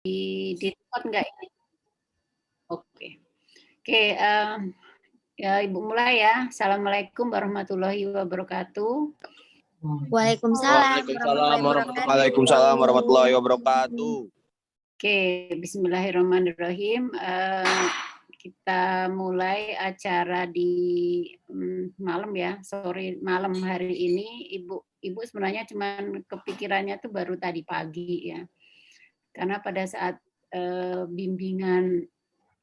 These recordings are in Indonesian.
di record nggak ini? Oke. Oke, ya Ibu mulai ya. Assalamualaikum warahmatullahi wabarakatuh. Waalaikumsalam Waalaikumsalam warahmatullahi wabarakatuh. Oke, bismillahirrahmanirrahim. Kita mulai acara di malam ya, sore malam hari ini. Ibu sebenarnya cuman kepikirannya tuh baru tadi pagi ya. Karena pada saat bimbingan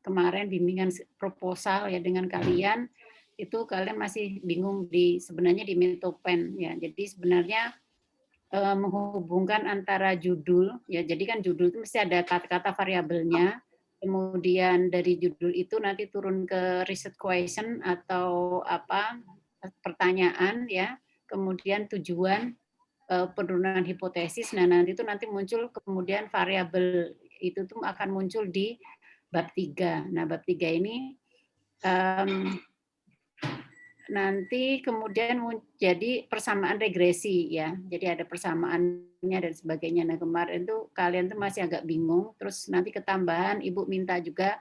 kemarin, bimbingan proposal ya dengan kalian, itu kalian masih bingung sebenarnya di Metopen ya. Jadi sebenarnya menghubungkan antara judul ya, jadi kan judul itu mesti ada kata-kata variabelnya, kemudian dari judul itu nanti turun ke research question atau apa pertanyaan ya, kemudian tujuan penurunan hipotesis. Nah nanti itu muncul kemudian variabel itu tuh akan muncul di bab 3. Nah bab 3 ini nanti kemudian jadi persamaan regresi ya. Jadi ada persamaannya dan sebagainya. Nah kemarin tuh kalian tuh masih agak bingung. Terus nanti ketambahan Ibu minta juga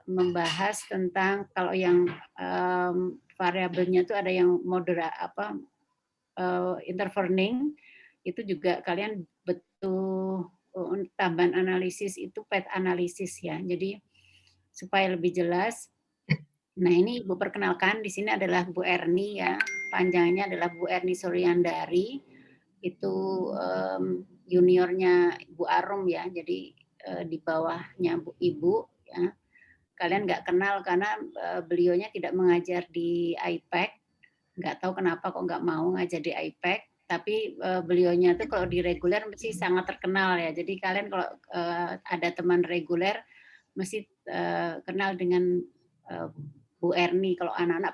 membahas tentang kalau yang variabelnya tuh ada yang moderat intervening itu juga kalian betul tambahan analisis itu PET analisis ya. Jadi supaya lebih jelas. Nah ini Ibu perkenalkan, di sini adalah Bu Erni ya, panjangnya adalah Bu Erni Suryandari, itu juniornya Bu Arum ya, jadi di bawahnya Ibu ya. Kalian nggak kenal karena beliaunya tidak mengajar di IPEC, nggak tahu kenapa kok nggak mau ngajar di IPEC, tapi beliaunya tuh kalau di reguler mesti sangat terkenal ya, jadi kalian kalau ada teman reguler mesti kenal dengan Bu Erni, kalau anak-anak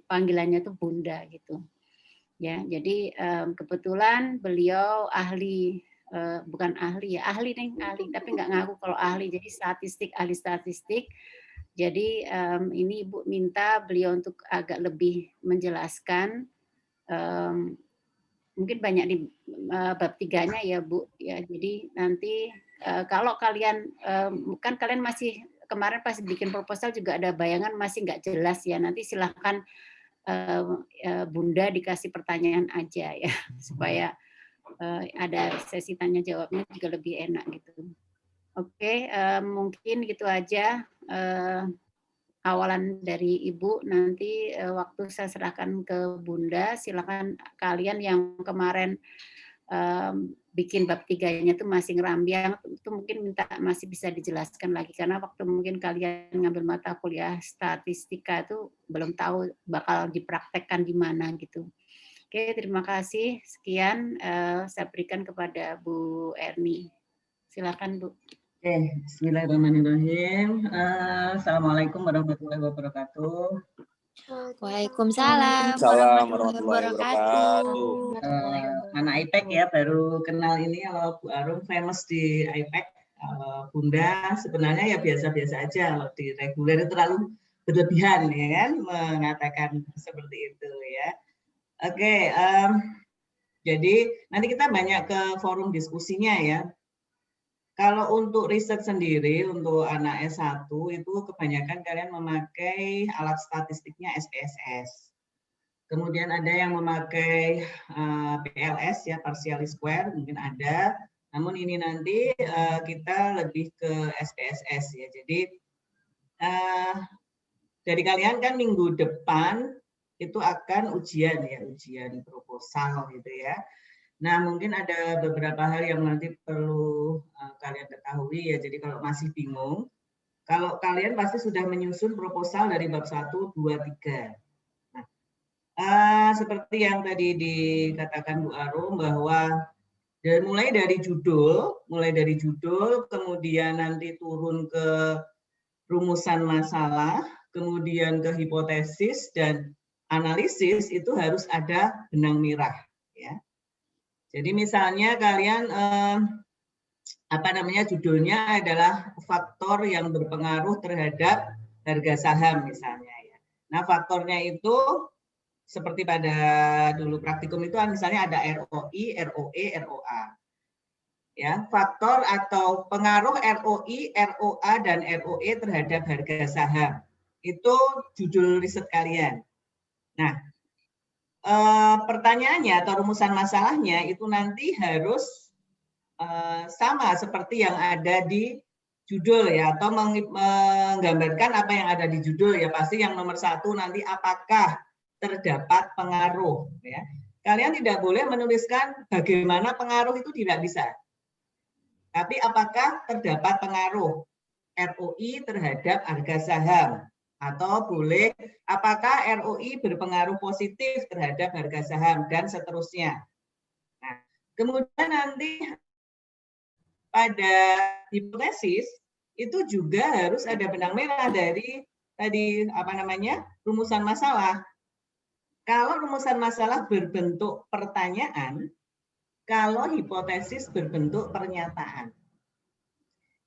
panggilannya tuh Bunda gitu. Ya, jadi kebetulan beliau ahli bukan ahli ya, ahli tapi nggak ngaku kalau ahli. Jadi ahli statistik. Jadi ini Ibu minta beliau untuk agak lebih menjelaskan mungkin banyak di bab 3-nya ya Bu ya. Jadi nanti kalau kalian kan kalian masih kemarin pas bikin proposal juga ada bayangan masih nggak jelas ya, nanti silahkan Bunda dikasih pertanyaan aja ya supaya ada sesi tanya jawabnya juga lebih enak gitu. Oke, mungkin gitu aja awalan dari Ibu. Nanti waktu saya serahkan ke Bunda, silakan kalian yang kemarin bikin bab 3-nya tuh masih ngerambiang, itu mungkin masih bisa dijelaskan lagi karena waktu mungkin kalian ngambil mata kuliah statistika itu belum tahu bakal dipraktekkan di mana gitu. Oke, terima kasih. Sekian saya berikan kepada Bu Erni. Silakan Bu. Oke, bismillahirrahmanirrahim. Assalamualaikum warahmatullahi wabarakatuh. Waalaikumsalam warahmatullahi wabarakatuh. Anak IPEC ya, baru kenal ini kalau Bu Arum famous di IPEC. Bunda sebenarnya ya biasa-biasa aja, kalau di reguler itu terlalu berlebihan ya kan mengatakan seperti itu ya. Oke, jadi nanti kita banyak ke forum diskusinya ya. Kalau untuk riset sendiri, untuk anak S1 itu kebanyakan kalian memakai alat statistiknya SPSS. Kemudian ada yang memakai PLS ya, partial square, mungkin ada. Namun ini nanti kita lebih ke SPSS ya. Jadi dari kalian kan minggu depan itu akan ujian ya, ujian proposal gitu ya. Nah, mungkin ada beberapa hal yang nanti perlu kalian ketahui ya. Jadi kalau masih bingung, kalau kalian pasti sudah menyusun proposal dari bab 1, 2, 3. Nah, seperti yang tadi dikatakan Bu Arum bahwa mulai dari judul, kemudian nanti turun ke rumusan masalah, kemudian ke hipotesis dan analisis itu harus ada benang merah ya. Jadi misalnya kalian judulnya adalah faktor yang berpengaruh terhadap harga saham misalnya ya. Nah, faktornya itu seperti pada dulu praktikum itu misalnya ada ROI, ROE, ROA. ya, faktor atau pengaruh ROI, ROA dan ROE terhadap harga saham. Itu judul riset kalian. Nah, pertanyaannya atau rumusan masalahnya itu nanti harus sama seperti yang ada di judul ya, atau menggambarkan apa yang ada di judul ya. Pasti yang nomor 1 nanti apakah terdapat pengaruh ya. Kalian tidak boleh menuliskan bagaimana pengaruh, itu tidak bisa. Tapi apakah terdapat pengaruh ROI terhadap harga saham, atau boleh apakah ROI berpengaruh positif terhadap harga saham dan seterusnya. Nah, kemudian nanti pada hipotesis itu juga harus ada benang merah dari tadi rumusan masalah. Kalau rumusan masalah berbentuk pertanyaan, kalau hipotesis berbentuk pernyataan.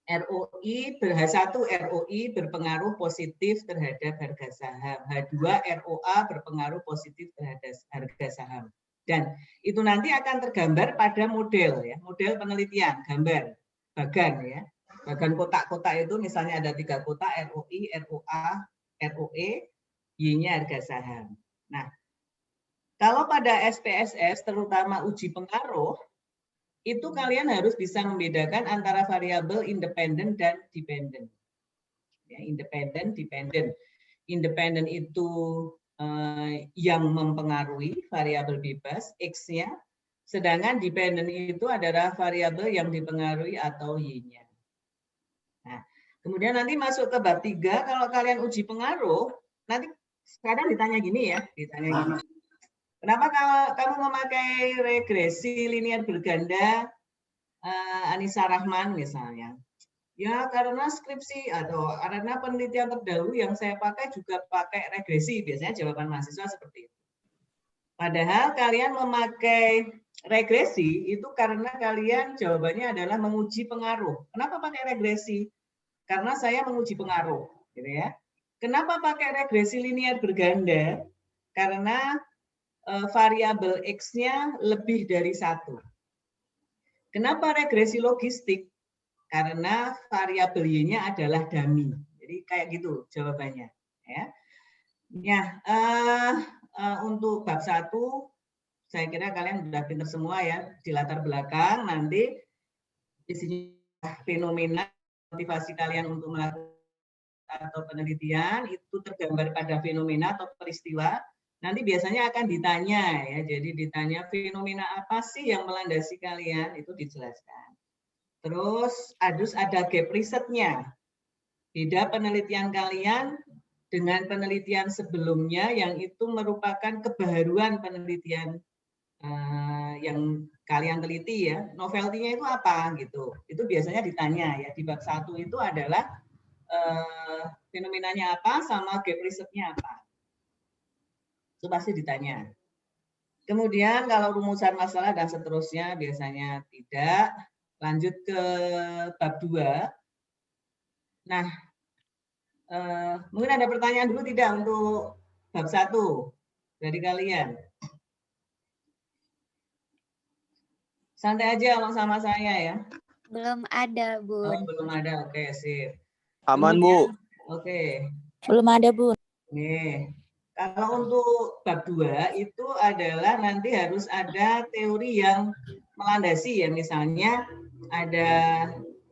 ROI H1 ROI berpengaruh positif terhadap harga saham, H2 ROA berpengaruh positif terhadap harga saham. Dan itu nanti akan tergambar pada model ya, model penelitian, gambar bagan ya. Bagan kotak-kotak itu misalnya ada 3 kotak, ROI, ROA, ROE, Y-nya harga saham. Nah, kalau pada SPSS terutama uji pengaruh, itu kalian harus bisa membedakan antara variabel independen dan dependen. Ya, independen, dependen. Independen itu yang mempengaruhi variabel bebas X-nya, sedangkan dependen itu adalah variabel yang dipengaruhi atau Y-nya. Nah, kemudian nanti masuk ke bab 3, kalau kalian uji pengaruh, nanti sekarang ditanya gini ya, ditanya gini. Kenapa kamu memakai regresi linear berganda Anissa Rahman misalnya? Ya karena skripsi atau karena penelitian terdahulu yang saya pakai juga pakai regresi. Biasanya jawaban mahasiswa seperti itu. Padahal kalian memakai regresi itu karena kalian jawabannya adalah menguji pengaruh. Kenapa pakai regresi? Karena saya menguji pengaruh, gitu ya. Kenapa pakai regresi linear berganda? Karena variabel X-nya lebih dari 1. Kenapa regresi logistik? Karena variabel Y-nya adalah dummy. Jadi kayak gitu jawabannya. Ya, untuk bab 1, saya kira kalian sudah pintar semua ya. Di latar belakang nanti di sini fenomena, motivasi kalian untuk melakukan atau penelitian itu tergambar pada fenomena atau peristiwa. Nanti biasanya akan ditanya ya, jadi ditanya fenomena apa sih yang melandasi kalian, itu dijelaskan. Terus harus ada gap risetnya. Beda penelitian kalian dengan penelitian sebelumnya yang itu merupakan kebaharuan penelitian yang kalian teliti ya. Novelty-nya itu apa gitu. Itu biasanya ditanya ya. Di bab 1 itu adalah fenomenanya apa sama gap risetnya apa. Itu pasti ditanya. Kemudian kalau rumusan masalah dan seterusnya biasanya tidak. Lanjut ke bab 2. Nah, mungkin ada pertanyaan dulu tidak untuk bab 1 dari kalian? Santai aja sama saya ya. Belum ada, Bun. Oh, belum ada. Oke, sip. Aman, Bu. Oke. Belum ada, Bun. Nih, kalau untuk bab 2 itu adalah nanti harus ada teori yang melandasi ya. Misalnya ada,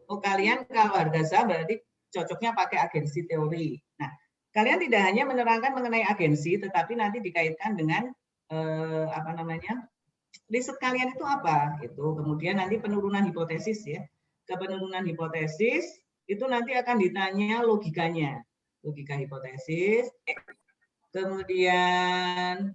kalian kalau harga saham berarti cocoknya pakai agensi teori. Nah, kalian tidak hanya menerangkan mengenai agensi, tetapi nanti dikaitkan dengan riset kalian itu apa gitu. Kemudian nanti penurunan hipotesis ya. Ke penurunan hipotesis itu nanti akan ditanya logikanya, logika hipotesis. Kemudian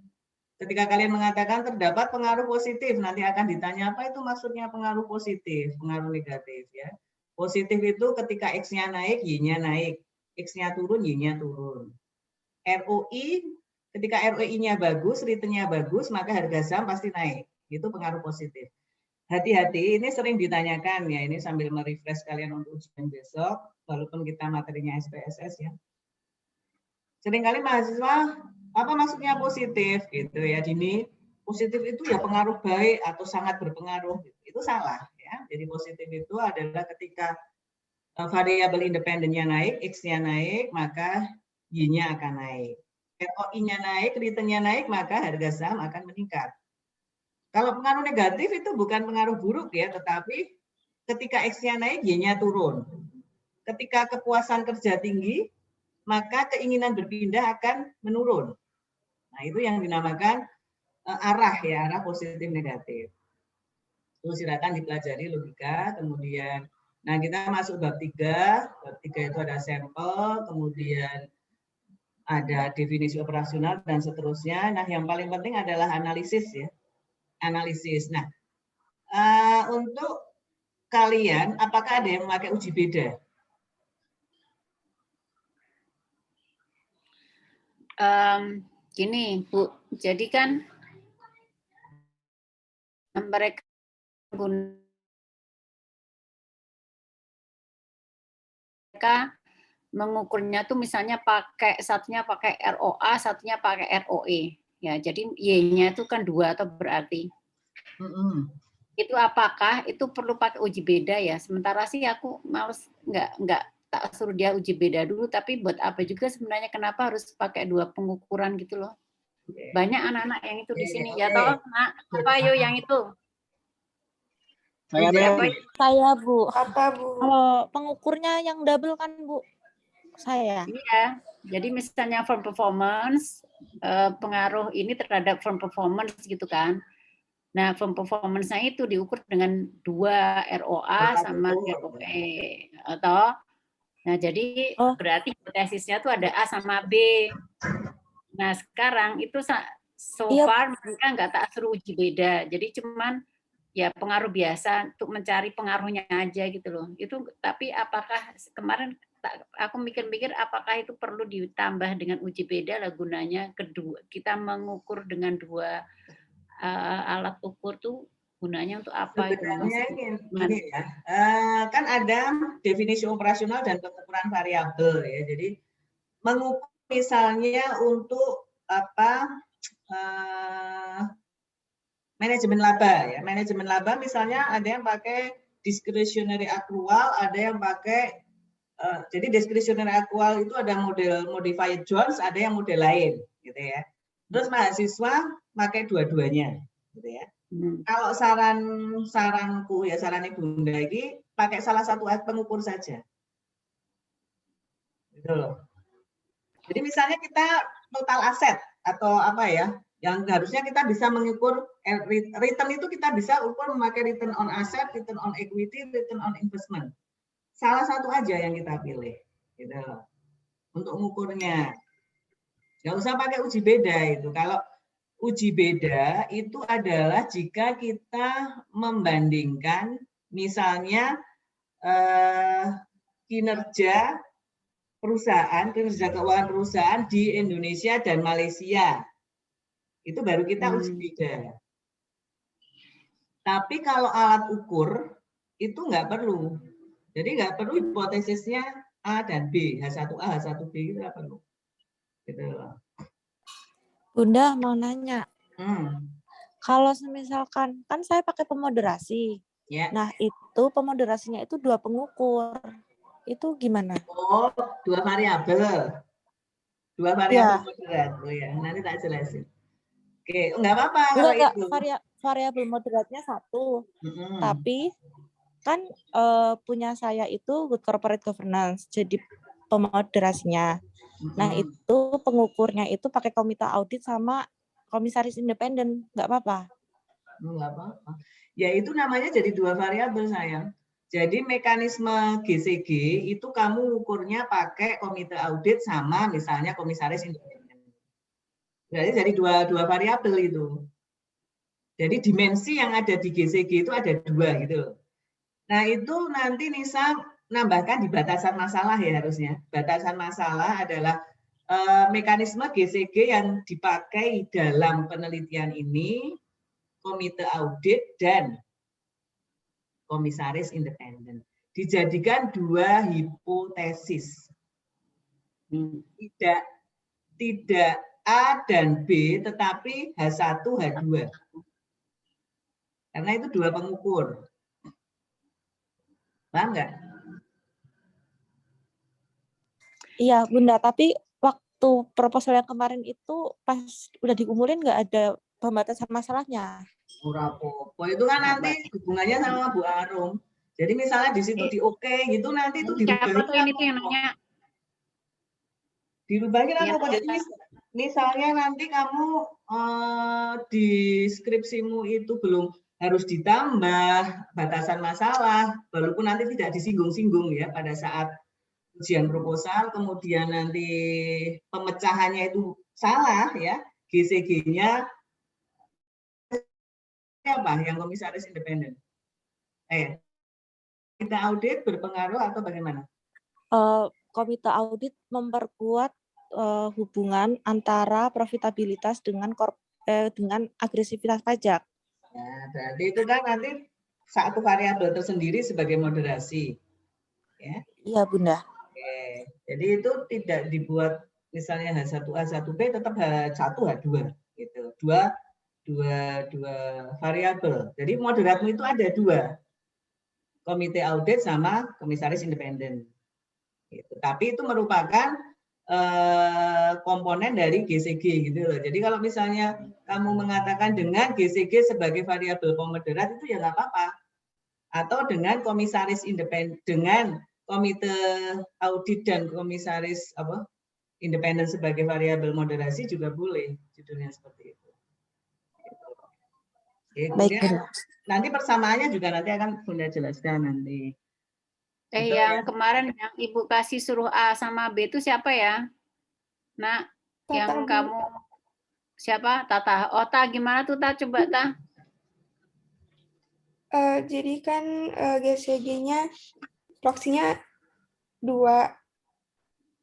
ketika kalian mengatakan terdapat pengaruh positif, nanti akan ditanya apa itu maksudnya pengaruh positif, pengaruh negatif ya. Positif itu ketika X-nya naik, Y-nya naik. X-nya turun, Y-nya turun. ROI, ketika ROI-nya bagus, return-nya bagus, maka harga saham pasti naik. Itu pengaruh positif. Hati-hati, ini sering ditanyakan ya, ini sambil merefresh kalian untuk ujian besok, walaupun kita materinya SPSS ya. Seringkali mahasiswa, apa maksudnya positif gitu ya, Dini? Positif itu ya pengaruh baik atau sangat berpengaruh, gitu. Itu salah ya. ya. Jadi positif itu adalah ketika variabel independennya naik, X-nya naik, maka Y-nya akan naik. ROI-nya naik, return-nya naik, maka harga saham akan meningkat. Kalau pengaruh negatif itu bukan pengaruh buruk ya, tetapi ketika X-nya naik, Y-nya turun. Ketika kepuasan kerja tinggi, maka keinginan berpindah akan menurun. Nah, itu yang dinamakan arah ya, arah positif negatif. Itu silakan dipelajari logika, kemudian nah kita masuk bab 3. Bab 3 itu ada sampel, kemudian ada definisi operasional dan seterusnya. Nah, yang paling penting adalah analisis ya. Analisis. Nah, untuk kalian apakah ada yang memakai uji beda? Gini, Bu. Jadi kan mereka mengukurnya tuh misalnya satunya pakai ROA, satunya pakai ROE. Ya, jadi Y-nya itu kan 2 atau berarti. Itu apakah itu perlu pakai uji beda ya? Sementara sih aku males nggak tak suruh dia uji beda dulu, tapi buat apa juga sebenarnya kenapa harus pakai 2 pengukuran gitu loh? Banyak anak-anak yang itu di sini. Ya toh, Nak, apa yo yang itu? Saya, Bu. Apa, Bu? Kalau pengukurnya yang double kan, Bu? Saya. Iya. Jadi misalnya firm performance, pengaruh ini terhadap firm performance gitu kan. Nah, firm performance-nya itu diukur dengan 2 ROA sama ROE. Atau, nah jadi berarti hipotesisnya tuh ada A sama B. Nah, sekarang itu so far mereka nggak tak suruh uji beda. Jadi cuman ya pengaruh biasa untuk mencari pengaruhnya aja gitu loh. Itu tapi apakah kemarin aku mikir-mikir apakah itu perlu ditambah dengan uji beda lah gunanya kedua. Kita mengukur dengan 2 alat ukur tuh gunanya untuk apa itu? Sebenarnya ini ya, kan ada definisi operasional dan pengukuran variabel ya. Jadi mengukur misalnya untuk apa manajemen laba ya. Manajemen laba misalnya ada yang pakai discretionary accrual, ada yang pakai jadi discretionary accrual itu ada model modified Jones, ada yang model lain gitu ya. Terus mahasiswa pakai dua-duanya gitu ya. Kalau saranku ya, saran Ibu Bunda ini pakai salah satu pengukur saja. Gitu loh. Jadi misalnya kita total aset atau apa ya, yang harusnya kita bisa mengukur return itu kita bisa ukur memakai return on asset, return on equity, return on investment. Salah satu aja yang kita pilih, gitu loh. Untuk mengukurnya. Nggak usah pakai uji beda itu. Kalau uji beda itu adalah jika kita membandingkan misalnya kinerja perusahaan, kinerja keuangan perusahaan di Indonesia dan Malaysia. Itu baru kita uji beda. Tapi kalau alat ukur itu nggak perlu. Jadi nggak perlu hipotesisnya A dan B, H1A, H1B itu nggak perlu. Gitu loh. Bunda mau nanya. Kalau misalkan kan saya pakai pemoderasi. Ya. Nah, itu pemoderasinya itu 2 pengukur. Itu gimana? Oh, 2 variabel. 2 variabel moderat. Oh ya, nanti tak jelasin. Oke, enggak apa-apa kalau itu. Variabel moderatnya 1. Tapi kan punya saya itu good corporate governance, jadi pemoderasinya. Nah, itu pengukurnya itu pakai komite audit sama komisaris independen, nggak apa-apa? Nggak apa-apa. Ya itu namanya jadi 2 variabel sayang. Jadi mekanisme GCG itu kamu ukurnya pakai komite audit sama misalnya komisaris independen. Jadi 2 variabel itu. Jadi dimensi yang ada di GCG itu ada 2 gitu. Nah itu nanti Nisa nambahkan di batasan masalah ya harusnya. Batasan masalah adalah mekanisme GCG yang dipakai dalam penelitian ini, komite audit dan komisaris independen. Dijadikan 2 hipotesis. Tidak A dan B, tetapi H1, H2. Karena itu 2 pengukur. Paham nggak? Iya, Bunda, tapi waktu proposal yang kemarin itu pas udah diumulin nggak ada pembatasan masalahnya. Ora apa-apa. Itu kan nanti hubungannya sama Bu Arum. Jadi misalnya di situ di oke gitu, nanti itu Siapa tuh ini tuh yang dirubahin. nanya? Dirubahin Iya. apa? Jadi misalnya nanti kamu di skripsimu itu belum harus ditambah batasan masalah, walaupun nanti tidak disinggung-singgung ya pada saat ujian proposal, kemudian nanti pemecahannya itu salah ya, GCG-nya apa? Yang komisaris independen. Komite audit berpengaruh atau bagaimana? Komite audit memperkuat hubungan antara profitabilitas dengan agresivitas pajak. Nah, berarti itu kan nanti satu variabel tersendiri sebagai moderasi. Ya. Iya, Bunda. Oke. Jadi itu tidak dibuat misalnya H1A, H1B, tetap H1, H2 gitu. Dua variabel. Jadi moderatmu itu ada dua. Komite audit sama komisaris independen. Gitu. Tapi itu merupakan komponen dari GCG gitu loh. Jadi kalau misalnya kamu mengatakan dengan GCG sebagai variabel pemoderat itu ya nggak apa-apa. Atau dengan komisaris independen, dengan komite audit dan komisaris independen sebagai variabel moderasi juga boleh, judulnya seperti itu. Oke, kemudian nanti persamaannya juga nanti akan Bunda jelaskan nanti. Yang kemarin yang Ibu kasih suruh A sama B itu siapa ya? Nah, yang kamu siapa? Tata. Oh, Ta, gimana tuh, Ta? Coba, Ta. Jadi kan GCG-nya proksinya 2.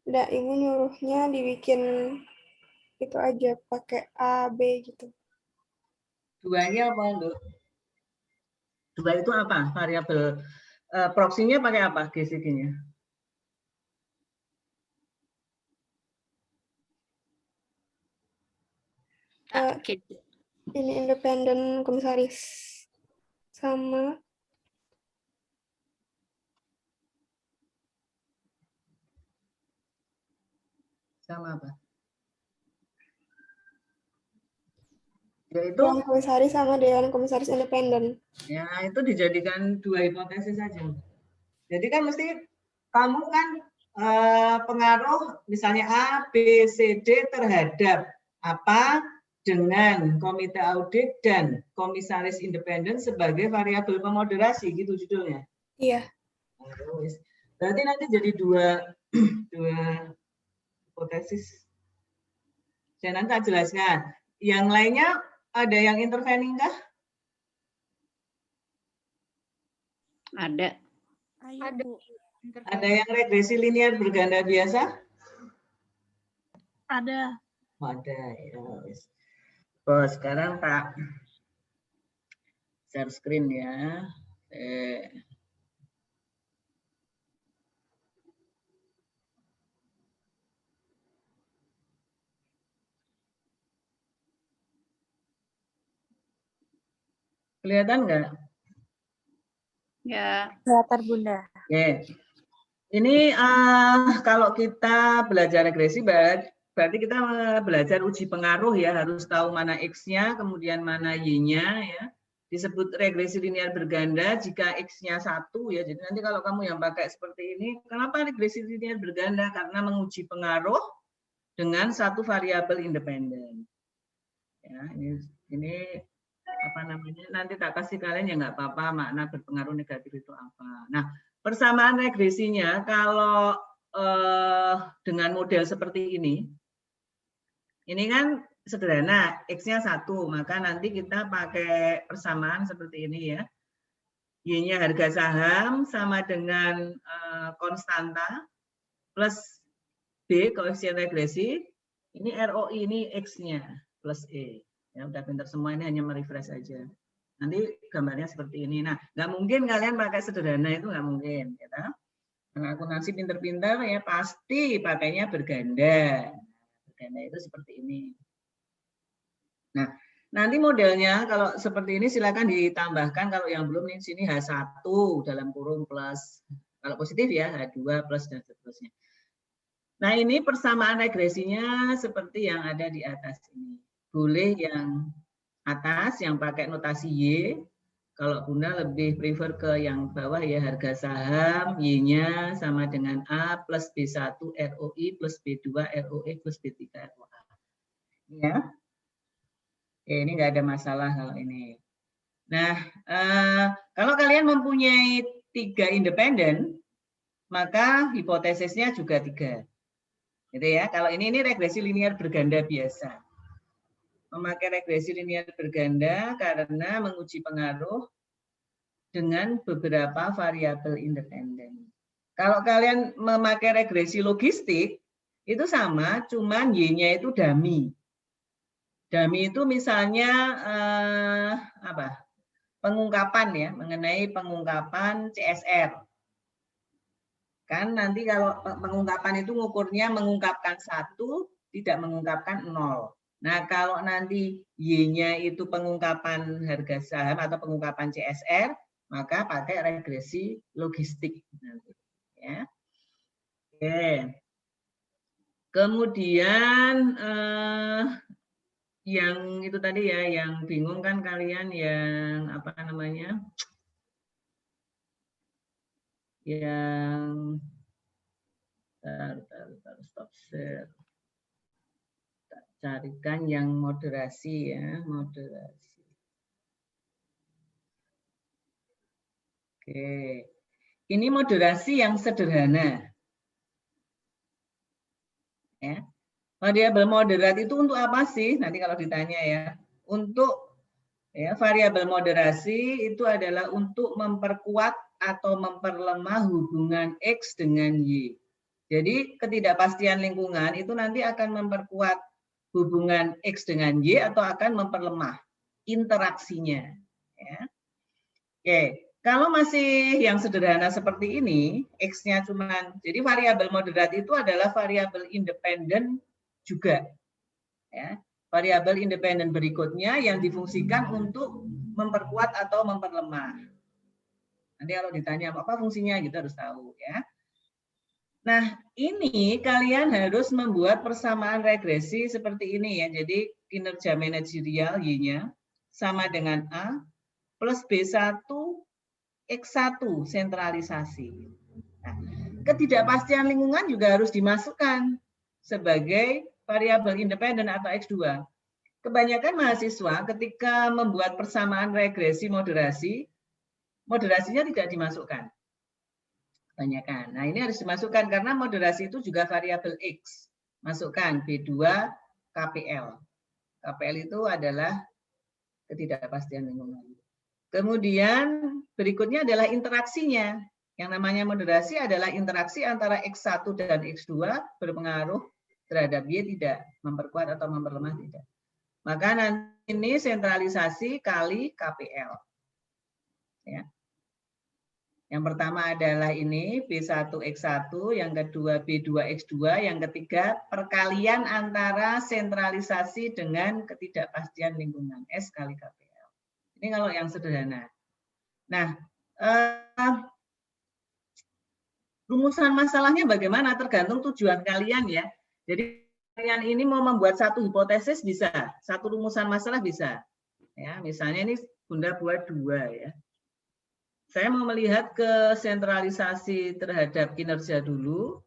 Dan Ibu nyuruhnya dibikin itu aja pakai A, B gitu. Duanya apa, Nduk? Dua itu apa? Variabel proksinya pakai apa GCG-nya? Ini independen komisaris sama apa? Yaitu dewan komisaris sama dewan komisaris independen. Ya, itu dijadikan dua hipotesis saja. Jadi kan mesti kamu kan pengaruh misalnya A, B, C, D terhadap apa dengan komite audit dan komisaris independen sebagai variabel pemoderasi gitu judulnya. Iya. Berarti nanti jadi dua hipotesis. Saya nanti jelaskan. Yang lainnya ada yang intervening kah? Ada. Ada. Ada yang regresi linear berganda biasa? Ada. Ada ya. Oh, sekarang Pak share screen ya. Kelihatan nggak? Ya. Kelihatan, Bunda. Oke. Ini kalau kita belajar regresi berarti kita belajar uji pengaruh ya, harus tahu mana X-nya, kemudian mana Y-nya ya. Disebut regresi linear berganda jika X-nya 1 ya. Jadi nanti kalau kamu yang pakai seperti ini, kenapa regresi linear berganda? Karena menguji pengaruh dengan satu variabel independen. Ya, ini apa namanya? Nanti tak kasih kalian ya nggak apa-apa makna berpengaruh negatif itu apa. Nah, persamaan regresinya kalau dengan model seperti ini kan sederhana, X-nya 1, maka nanti kita pakai persamaan seperti ini ya. Y-nya harga saham sama dengan konstanta plus B, koefisien regresi, ini ROI, ini X-nya plus E. Ya, udah pintar semua, ini hanya merefresh aja. Nanti gambarnya seperti ini. Nah, nggak mungkin kalian pakai sederhana, itu nggak mungkin. Ya, karena akuntansi pintar-pintar ya pasti pakainya berganda. Berganda itu seperti ini. Nah, Nanti modelnya kalau seperti ini silakan ditambahkan, kalau yang belum di sini H1 dalam kurung plus, kalau positif ya H2 plus dan seterusnya. Nah ini persamaan regresinya seperti yang ada di atas ini. Boleh yang atas yang pakai notasi Y, kalau Bunda lebih prefer ke yang bawah ya, harga saham Y-nya sama dengan A plus B1 ROI plus B2 ROE plus B3 ROA. Ya. Oke, ini nggak ada masalah kalau ini. Nah, kalau kalian mempunyai 3 independen, maka hipotesisnya juga 3. Gitu ya. Kalau ini regresi linear berganda biasa. Memakai regresi linear berganda karena menguji pengaruh dengan beberapa variabel independen. Kalau kalian memakai regresi logistik, itu sama, cuman Y-nya itu dummy. Dummy itu misalnya pengungkapan ya, mengenai pengungkapan CSR. Kan nanti kalau pengungkapan itu ngukurnya mengungkapkan 1, tidak mengungkapkan 0. Nah, kalau nanti Y-nya itu pengungkapan harga saham atau pengungkapan CSR, maka pakai regresi logistik nanti. Ya. Oke. Kemudian yang itu tadi ya, yang bingung kan kalian yang apa namanya? Yang stop share. Carikan yang moderasi ya, moderasi. Oke. Ini moderasi yang sederhana. Ya. Variabel moderat itu untuk apa sih? Nanti kalau ditanya ya. Untuk ya, variabel moderasi itu adalah untuk memperkuat atau memperlemah hubungan X dengan Y. Jadi ketidakpastian lingkungan itu nanti akan memperkuat hubungan X dengan Y atau akan memperlemah interaksinya. Ya. Oke, kalau masih yang sederhana seperti ini, X-nya cuman, jadi variabel moderat itu adalah variabel independen juga. Ya, variabel independen berikutnya yang difungsikan untuk memperkuat atau memperlemah. Nanti kalau ditanya apa fungsinya, kita harus tahu ya. Nah, ini kalian harus membuat persamaan regresi seperti ini ya. Jadi kinerja manajerial Y-nya sama dengan A plus B1 X1 sentralisasi. Nah, ketidakpastian lingkungan juga harus dimasukkan sebagai variabel independen atau X2. Kebanyakan mahasiswa ketika membuat persamaan regresi moderasi, moderasinya tidak dimasukkan. Kebanyakan. Nah, ini harus dimasukkan karena moderasi itu juga variabel X. Masukkan B2 KPL. KPL itu adalah ketidakpastian lingkungan. Kemudian berikutnya adalah interaksinya. Yang namanya moderasi adalah interaksi antara X1 dan X2 berpengaruh terhadap Y tidak, memperkuat atau memperlemah tidak. Maka nanti ini sentralisasi kali KPL. Ya. Yang pertama adalah ini B1X1, yang kedua B2X2, yang ketiga perkalian antara sentralisasi dengan ketidakpastian lingkungan, S kali KPL. Ini kalau yang sederhana. Nah, rumusan masalahnya bagaimana? Tergantung tujuan kalian ya. Jadi kalian ini mau membuat satu hipotesis bisa, satu rumusan masalah bisa. Ya, misalnya ini Bunda buat 2 ya. Saya mau melihat ke sentralisasi terhadap kinerja dulu,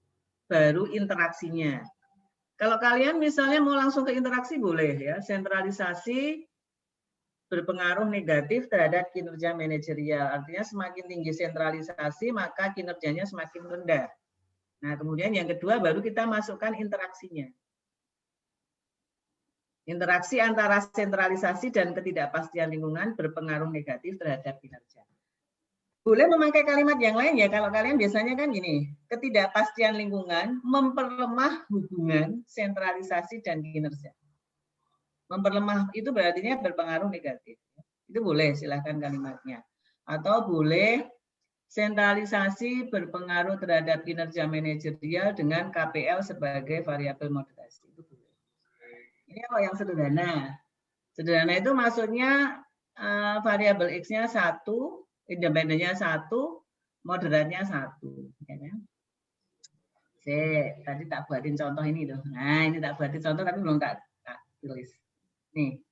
baru interaksinya. Kalau kalian misalnya mau langsung ke interaksi boleh ya, sentralisasi berpengaruh negatif terhadap kinerja manajerial. Artinya semakin tinggi sentralisasi, maka kinerjanya semakin rendah. Nah, kemudian yang kedua baru kita masukkan interaksinya. Interaksi antara sentralisasi dan ketidakpastian lingkungan berpengaruh negatif terhadap kinerja. Boleh memakai kalimat yang lain ya, kalau kalian biasanya kan gini, ketidakpastian lingkungan memperlemah hubungan sentralisasi dan kinerja. Memperlemah itu berarti berpengaruh negatif. Itu boleh, silahkan kalimatnya. Atau boleh sentralisasi berpengaruh terhadap kinerja manajerial dengan KPL sebagai variabel moderasi. Itu boleh. Ini kalau yang sederhana. Sederhana itu maksudnya variabel X-nya 1, independennya 1, moderatnya 1. Ya kan? Tadi tak buatin contoh ini loh. Nah, ini tak buatin contoh tapi belum tak tulis. Nih.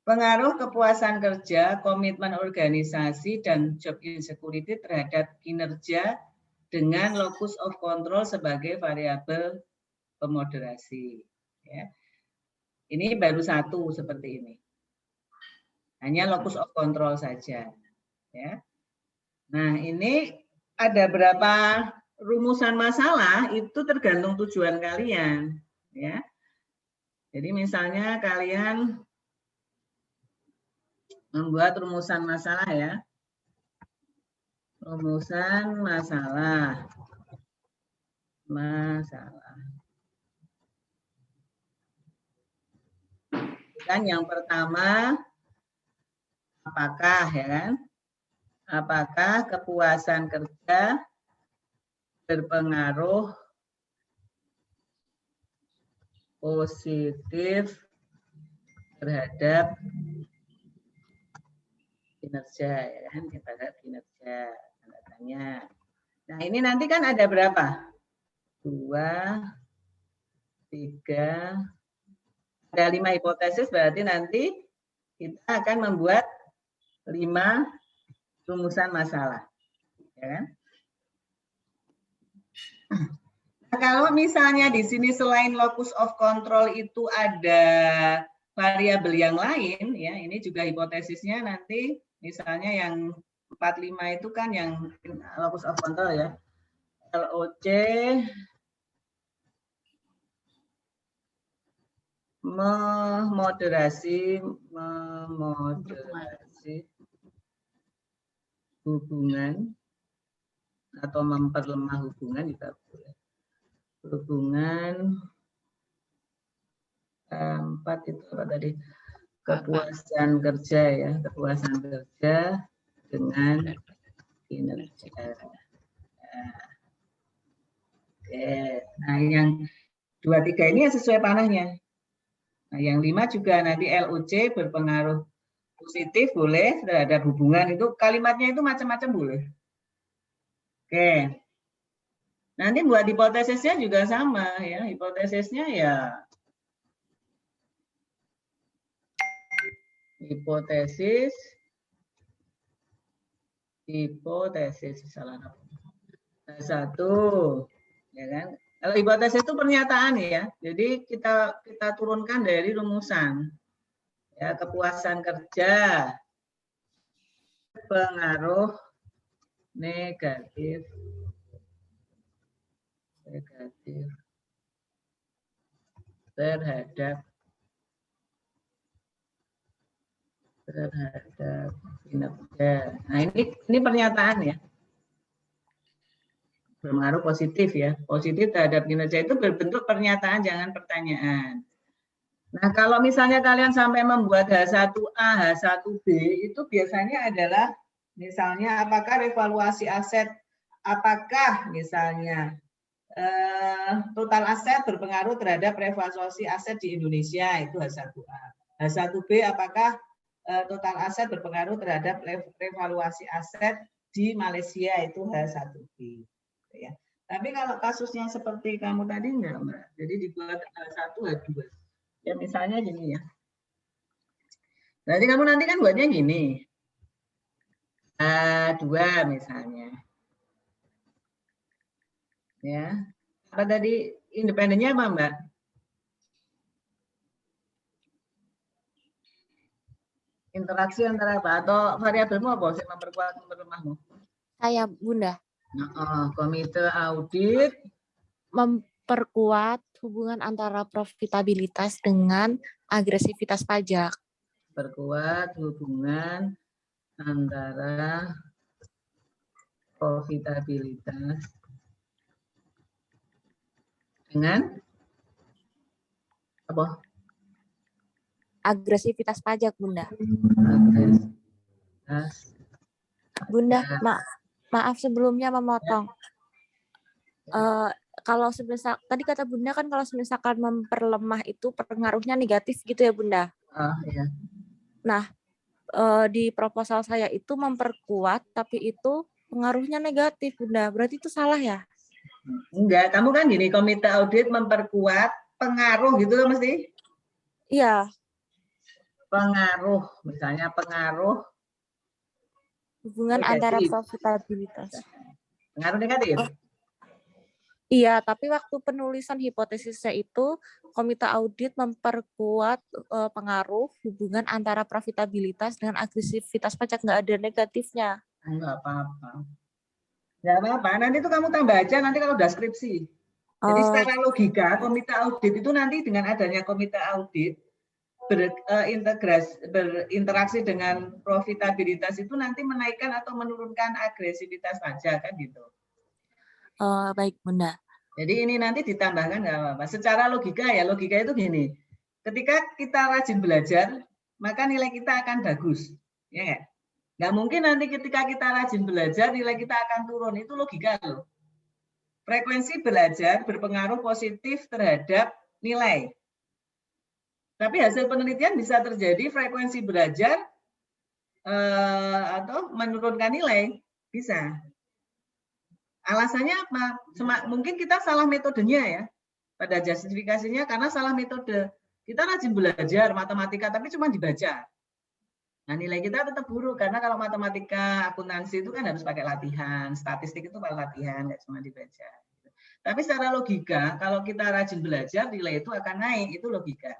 Pengaruh kepuasan kerja, komitmen organisasi, dan job insecurity terhadap kinerja dengan locus of control sebagai variabel pemoderasi. Ya. Ini baru satu seperti ini. Hanya locus of control saja. Ya. Nah, ini ada berapa rumusan masalah itu tergantung tujuan kalian. Ya. Jadi misalnya kalian membuat rumusan masalah ya. Rumusan masalah. Kan yang pertama, apakah ya kan? Apakah kepuasan kerja berpengaruh positif terhadap kinerja ya kan? Terhadap kinerja tanda tanya. Nah, ini nanti kan ada berapa? 2, 3, ada 5 hipotesis, berarti nanti kita akan membuat 5 rumusan masalah. Ya kan? Nah, kalau misalnya di sini selain locus of control itu ada variabel yang lain, ya ini juga hipotesisnya nanti misalnya yang 45 itu kan yang locus of control ya. LOC memoderasi hubungan atau memperlemah hubungan juga boleh. Hubungan 4 itu apa tadi? Kepuasan kerja ya, kepuasan kerja dengan kinerja. Oke. Nah, yang 2, 3 ini sesuai panahnya. Nah, yang 5 juga nanti LOC berpengaruh positif boleh terhadap hubungan, itu kalimatnya itu macam-macam boleh. Oke. Nanti buat hipotesisnya juga sama ya. Hipotesisnya ya hipotesis salah satu ya kan. Kalau hipotesis itu pernyataan ya. Jadi kita turunkan dari rumusan. Ya, kepuasan kerja pengaruh negatif terhadap kinerja. Nah, ini pernyataan ya. Berpengaruh positif ya. Positif terhadap kinerja itu berbentuk pernyataan, jangan pertanyaan. Nah, kalau misalnya kalian sampai membuat H1A, H1B, itu biasanya adalah misalnya apakah revaluasi aset, apakah misalnya total aset berpengaruh terhadap revaluasi aset di Indonesia, itu H1A. H1B, apakah total aset berpengaruh terhadap revaluasi aset di Malaysia, itu H1B. Ya. Tapi kalau kasusnya seperti kamu tadi enggak, Mbak. Jadi dibuat H1, H2. Ya misalnya gini ya. Berarti kamu nanti kan buatnya gini. H2 misalnya. Ya. Apa tadi independennya apa, Mbak? Interaksi antara apa? Atau variabelmu apa sih memperkuat memperlemahmu? Saya, Bunda. Komite audit memperkuat hubungan antara profitabilitas dengan agresivitas pajak. Perkuat hubungan antara profitabilitas dengan apa? Agresivitas pajak, Bunda. Agresivitas. Bunda, maaf sebelumnya memotong. Kalau semisal tadi kata Bunda kan kalau misalkan memperlemah itu pengaruhnya negatif gitu ya, Bunda? Iya. Nah, di proposal saya itu memperkuat, tapi itu pengaruhnya negatif, Bunda. Berarti itu salah ya? Enggak, kamu kan gini, komite audit memperkuat pengaruh gitu loh mesti. Iya. Pengaruh, misalnya pengaruh Hubungan negatif. antara profitabilitas. Pengaruh negatif? Iya, tapi waktu penulisan hipotesisnya itu, komite audit memperkuat pengaruh hubungan antara profitabilitas dengan agresivitas pajak, nggak ada negatifnya. Enggak apa-apa. Enggak apa-apa, nanti itu kamu tambah aja nanti kalau udah skripsi. Jadi secara logika, komite audit itu nanti dengan adanya komite audit, berinteraksi dengan profitabilitas itu nanti menaikkan atau menurunkan agresivitas pajak kan gitu. Baik, Bunda. Jadi ini nanti ditambahkan nggak apa-apa. Secara logika ya, logika itu gini. Ketika kita rajin belajar, maka nilai kita akan bagus. Ya nggak? Nggak mungkin nanti ketika kita rajin belajar, nilai kita akan turun. Itu logika loh. Frekuensi belajar berpengaruh positif terhadap nilai. Tapi hasil penelitian bisa terjadi frekuensi belajar atau menurunkan nilai. Bisa. Alasannya apa? Mungkin kita salah metodenya ya. Pada justifikasinya karena salah metode. Kita rajin belajar matematika tapi cuma dibaca. Nah, nilai kita tetap buruk karena kalau matematika akuntansi itu kan harus pakai latihan, statistik itu pakai latihan, nggak cuma dibaca. Tapi secara logika, kalau kita rajin belajar, nilai itu akan naik, itu logika.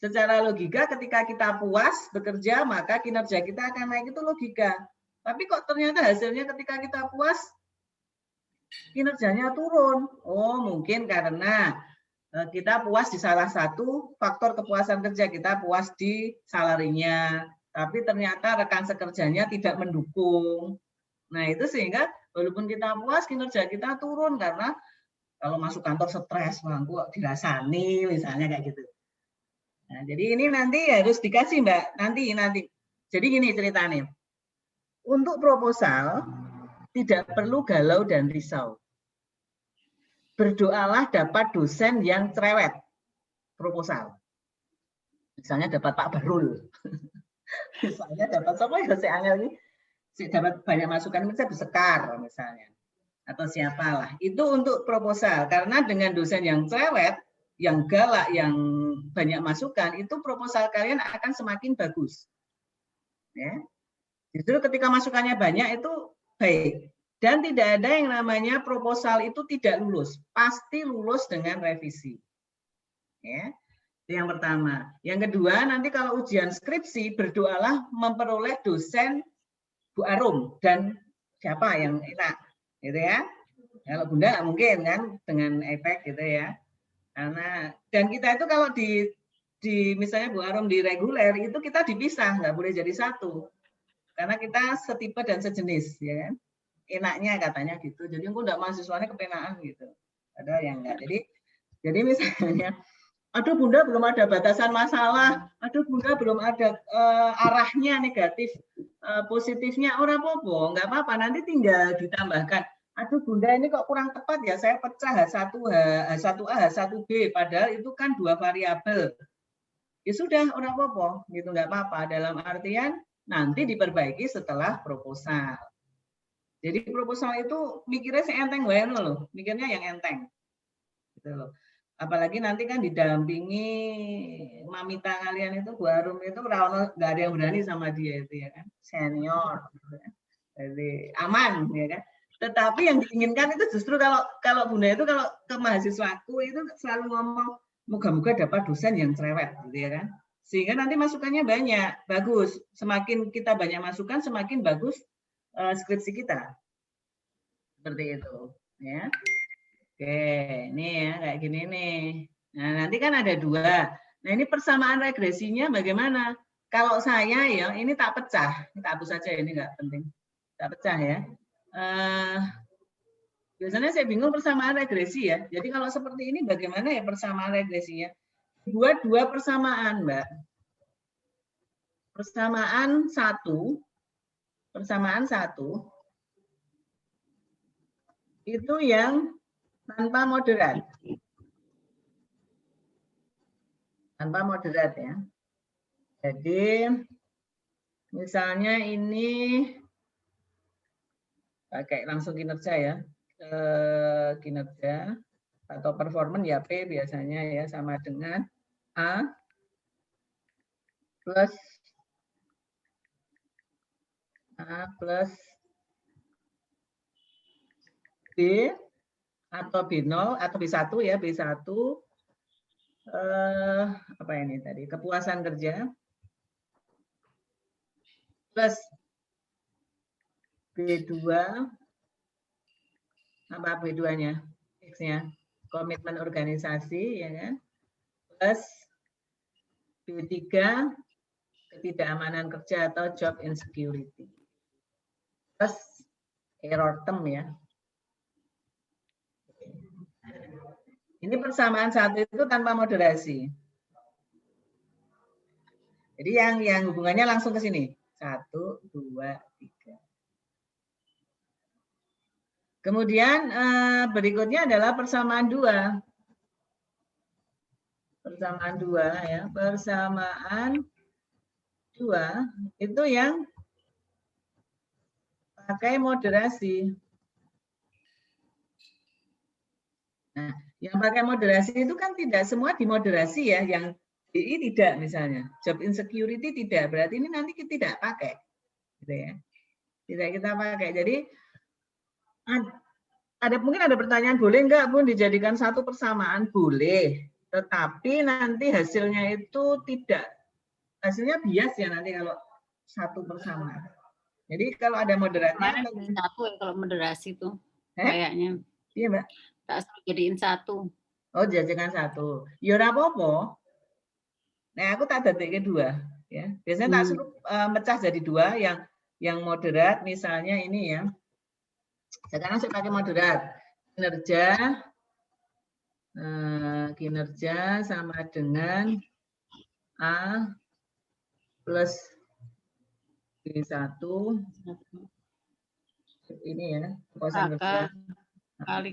Secara logika, ketika kita puas bekerja, maka kinerja kita akan naik, itu logika. Tapi kok ternyata hasilnya ketika kita puas, kinerjanya turun. Oh, mungkin karena kita puas di salah satu faktor kepuasan kerja, kita puas di salarinya, tapi ternyata rekan sekerjanya tidak mendukung. Nah, itu sehingga walaupun kita puas, kinerja kita turun karena kalau masuk kantor stres, kok dirasani, misalnya kayak gitu. Nah, jadi ini nanti harus dikasih, Mbak, nanti. Jadi gini ceritanya. Untuk proposal, tidak perlu galau dan risau. Berdoalah dapat dosen yang cerewet proposal. Misalnya dapat Pak Barul. Misalnya dapat siapa ya si Angel ini? Dapat banyak masukan, misalnya Sekar misalnya. Atau siapalah. Itu untuk proposal. Karena dengan dosen yang cerewet, yang galak, yang banyak masukan, itu proposal kalian akan semakin bagus. Ya. Justru ketika masukannya banyak itu baik. Dan tidak ada yang namanya proposal itu tidak lulus. Pasti lulus dengan revisi. Ya. Itu yang pertama. Yang kedua, nanti kalau ujian skripsi, berdoalah memperoleh dosen Bu Arum dan siapa yang enak. Gitu ya. Kalau Bunda nggak mungkin kan dengan efek gitu ya. Karena dan kita itu kalau di misalnya Bu Arum di reguler itu kita dipisah, nggak boleh jadi satu. Karena kita setipe dan sejenis, ya kan? Enaknya katanya gitu. Jadi aku enggak mahasiswanya kepenaan gitu. Ada yang enggak. Jadi misalnya, aduh Bunda belum ada batasan masalah, aduh Bunda belum ada arahnya negatif, positifnya ora apa-apa, enggak apa-apa. Nanti tinggal ditambahkan. Aduh Bunda ini kok kurang tepat ya, saya pecah H1A, H1B, padahal itu kan dua variabel. Ya sudah, ora apa-apa, gitu enggak apa-apa. Dalam artian nanti diperbaiki setelah proposal. Jadi proposal itu mikirnya enteng banget loh, mikirnya yang enteng. Gitu loh. Apalagi nanti kan didampingi mamita kalian itu Bu Arum itu nggak ada yang berani sama dia itu ya kan, senior. Gitu kan. Jadi aman ya kan. Tetapi yang diinginkan itu justru kalau Bunda itu kalau ke mahasiswaku itu selalu ngomong moga-moga dapat dosen yang cerewet gitu ya kan. Sehingga nanti masukannya banyak, bagus. Semakin kita banyak masukan, semakin bagus skripsi kita. Seperti itu. Ya. Oke, ini ya kayak gini nih. Nah, nanti kan ada dua. Nah, ini persamaan regresinya bagaimana? Kalau saya ya, ini tak pecah. Kita hapus saja, ini nggak penting. Tak pecah ya. Biasanya saya bingung persamaan regresi ya. Jadi kalau seperti ini bagaimana ya persamaan regresinya? Buat dua persamaan, Mbak. Persamaan satu itu yang tanpa moderat. Tanpa moderat ya. Jadi misalnya ini pakai langsung kinerja ya, kinerja atau performance ya P biasanya ya sama dengan A plus B atau B0 atau B1 ya, B1 apa ini tadi, kepuasan kerja plus B2 apa B2-nya? X-nya komitmen organisasi ya kan, plus B3 ketidakamanan kerja atau job insecurity, plus error term ya. Ini persamaan satu itu tanpa moderasi. Jadi yang hubungannya langsung ke sini. 1, 2, 3. Kemudian berikutnya adalah persamaan 2. Persamaan 2 ya. Persamaan 2 itu yang pakai moderasi. Nah, yang pakai moderasi itu kan tidak semua dimoderasi ya, yang DI tidak misalnya, job insecurity tidak, berarti ini nanti kita tidak pakai, gitu ya, tidak kita pakai. Jadi mungkin ada pertanyaan, boleh nggak Bun dijadikan satu persamaan? Boleh, tetapi nanti hasilnya itu tidak, hasilnya bias ya nanti kalau satu persamaan. Jadi kalau ada moderasinya, satu ya kalau moderasi tuh kayaknya. Iya Mbak. Tak jadiin satu. Oh, jadikan satu. Ya ora apa-apa. Nah, aku tak dadeke 2 ya. Biasanya tak suruh mecah jadi 2 yang moderat misalnya ini ya. Sekarang saya pakai moderat. Kinerja sama dengan A plus B1 ini ya, kepuasan kerja kali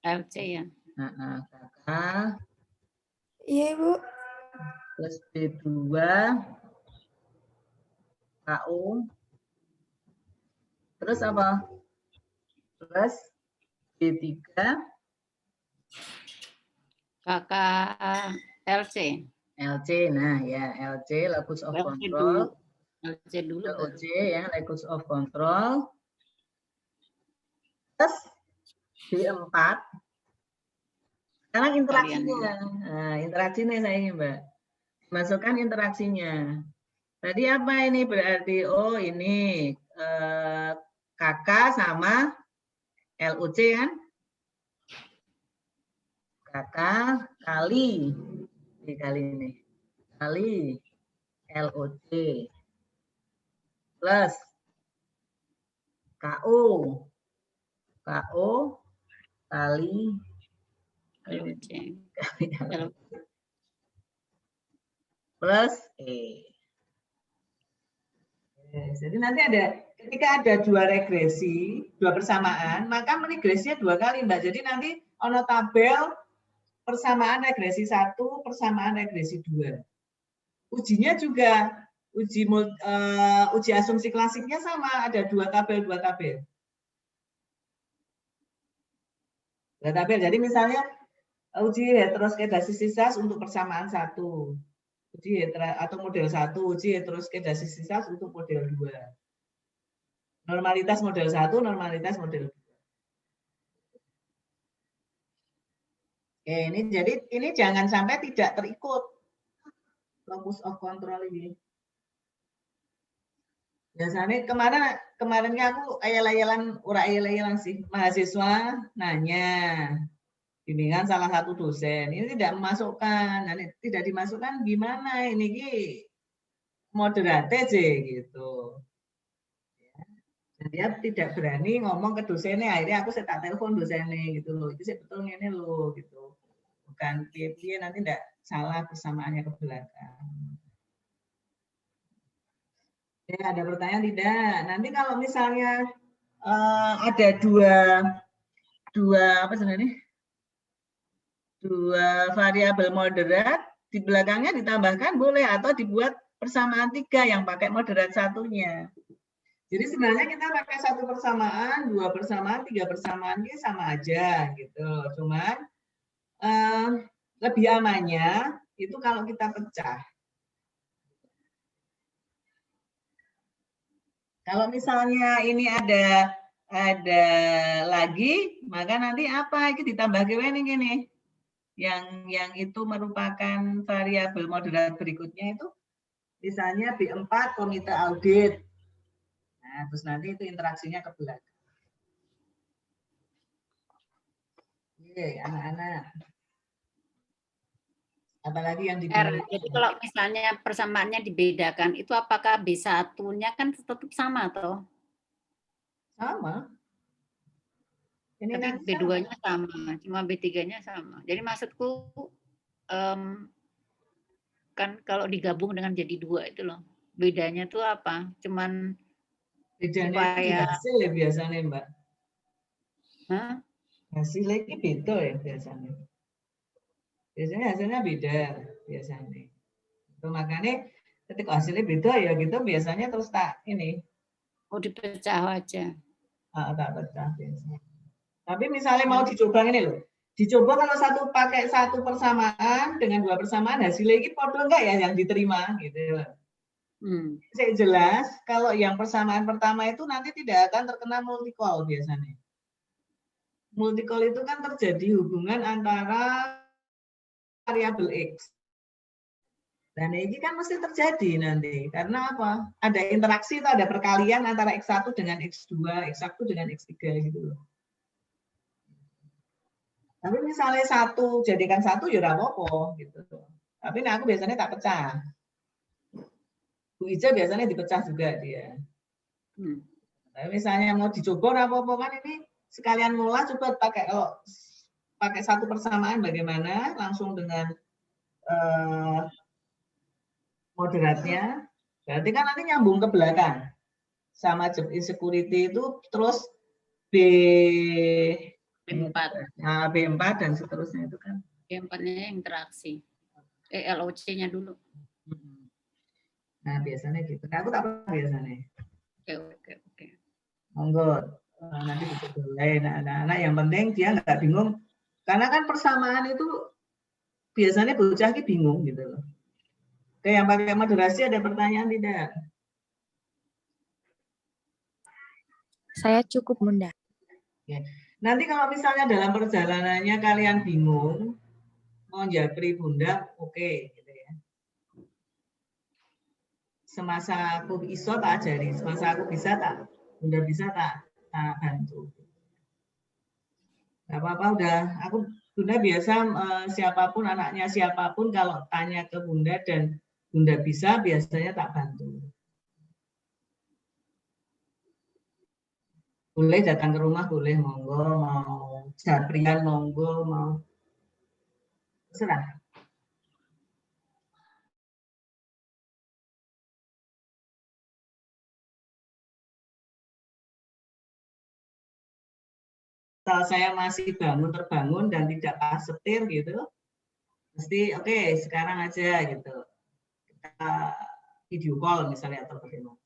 LC ya. Kakak. Iya, Ibu. Plus B2 KU. Terus apa? Plus B3 kakak LC. LC, nah ya LC locus of control. LC dulu. LC ya, locus of control. Plus B4. Sekarang interaksinya. Nah, interaksinya saya ingin Mbak. Masukkan interaksinya. Tadi apa ini berarti? Oh ini kakak sama LUC kan? Kakak kali ini kali LOC plus KO kali LOC plus E. Jadi nanti ketika ada 2 regresi, 2 persamaan, maka meregresinya 2 kali Mbak. Jadi nanti ono tabel persamaan regresi 1, persamaan regresi 2. Ujinya juga uji asumsi klasiknya sama, ada 2 tabel. 2 tabel. Jadi misalnya uji heteroskedasisitas untuk persamaan 1. Uji atau model 1, uji heteroskedasisitas untuk model 2. Normalitas model 1, normalitas model 2. Oke, ini jangan sampai tidak terikut locus of control ini. Biasanya kemarinnya aku ayel-ayelan sih, mahasiswa nanya. Bimbingan salah satu dosen ini tidak memasukkan, tidak dimasukkan gimana ini moderate aja gitu. Dan dia tidak berani ngomong ke dosennya, akhirnya aku tak telepon dosennya gitu loh, itu betul ini loh gitu, bukan piye nanti tidak salah persamaannya ke belakang. Ya, ada pertanyaan tidak? Nanti kalau misalnya ada dua apa sebenarnya? 2 variabel moderat di belakangnya ditambahkan boleh atau dibuat persamaan 3 yang pakai moderat satunya. Jadi sebenarnya kita pakai 1 persamaan, 2 persamaan, 3 persamaan ini sama aja gitu. Cuman lebih amannya itu kalau kita pecah. Kalau misalnya ini ada lagi, maka nanti apa? Ini ditambah ini gini. Yang itu merupakan variabel moderat berikutnya itu misalnya B4 komite audit. Nah, terus nanti itu interaksinya ke belakang. Oke, anak-anak. Apalagi yang dibedakan. Jadi kalau misalnya persamaannya dibedakan, itu apakah B1-nya kan tetap sama toh? Sama. Ini tapi kan B2-nya sama, cuma B3-nya sama. Jadi maksudku kan kalau digabung dengan jadi 2 itu loh. Bedanya tuh apa? Cuman bedanya supaya hasil ya biasanya, Mbak. Hah? Hasilnya ini beda ya biasanya. Biasanya hasilnya beda biasanya. Itu makanya ketika hasilnya beda ya gitu biasanya terus tak ini. Oh, dipecah aja. Tak pecah biasanya. Tapi misalnya mau dicoba ini loh. Dicoba kalau pakai 1 persamaan dengan 2 persamaan hasilnya ini podo enggak ya yang diterima gitu. Saya jelas kalau yang persamaan pertama itu nanti tidak akan terkena multicol biasanya. Multicol itu kan terjadi hubungan antara variabel X. Dan ini kan mesti terjadi nanti. Karena apa? Ada interaksi itu ada perkalian antara X1 dengan X2, X1 dengan X3 gitu loh. Tapi misalnya 1 jadikan 1 ya apa-apa gitu. Tapi nah aku biasanya tak pecah. Bu Ija biasanya dipecah juga dia. Tapi misalnya mau dicoba apa-apa kan ini sekalian mula coba pakai kalau pakai 1 persamaan bagaimana langsung dengan moderatnya. Berarti kan nanti nyambung ke belakang. Sama job insecurity itu terus B4. Nah, B4 dan seterusnya itu kan. B4-nya interaksi. LOC-nya dulu. Nah, biasanya gitu. Nah, aku tak pernah biasanya. Oke. Monggo. Nanti dicoba. Nah, anak-anak yang penting dia nggak bingung. Karena kan persamaan itu biasanya bocah ini bingung gitu loh. Oke, yang pakai moderasi ada pertanyaan tidak? Saya cukup, Bunda. Ya. Nanti kalau misalnya dalam perjalanannya kalian bingung, mau japri Bunda, oke, gitu ya. Semasa aku iso tak ajari, semasa aku bisa tak, Bunda bisa tak bantu. Gak apa-apa udah, Bunda biasa siapapun anaknya siapapun kalau tanya ke Bunda dan Bunda bisa biasanya tak bantu. Boleh datang ke rumah, boleh monggo, mau japrian monggo, mau terserah. Kalau saya masih terbangun dan tidak pas setir gitu, mesti oke, sekarang aja gitu. Kita video call misalnya atau bagaimana.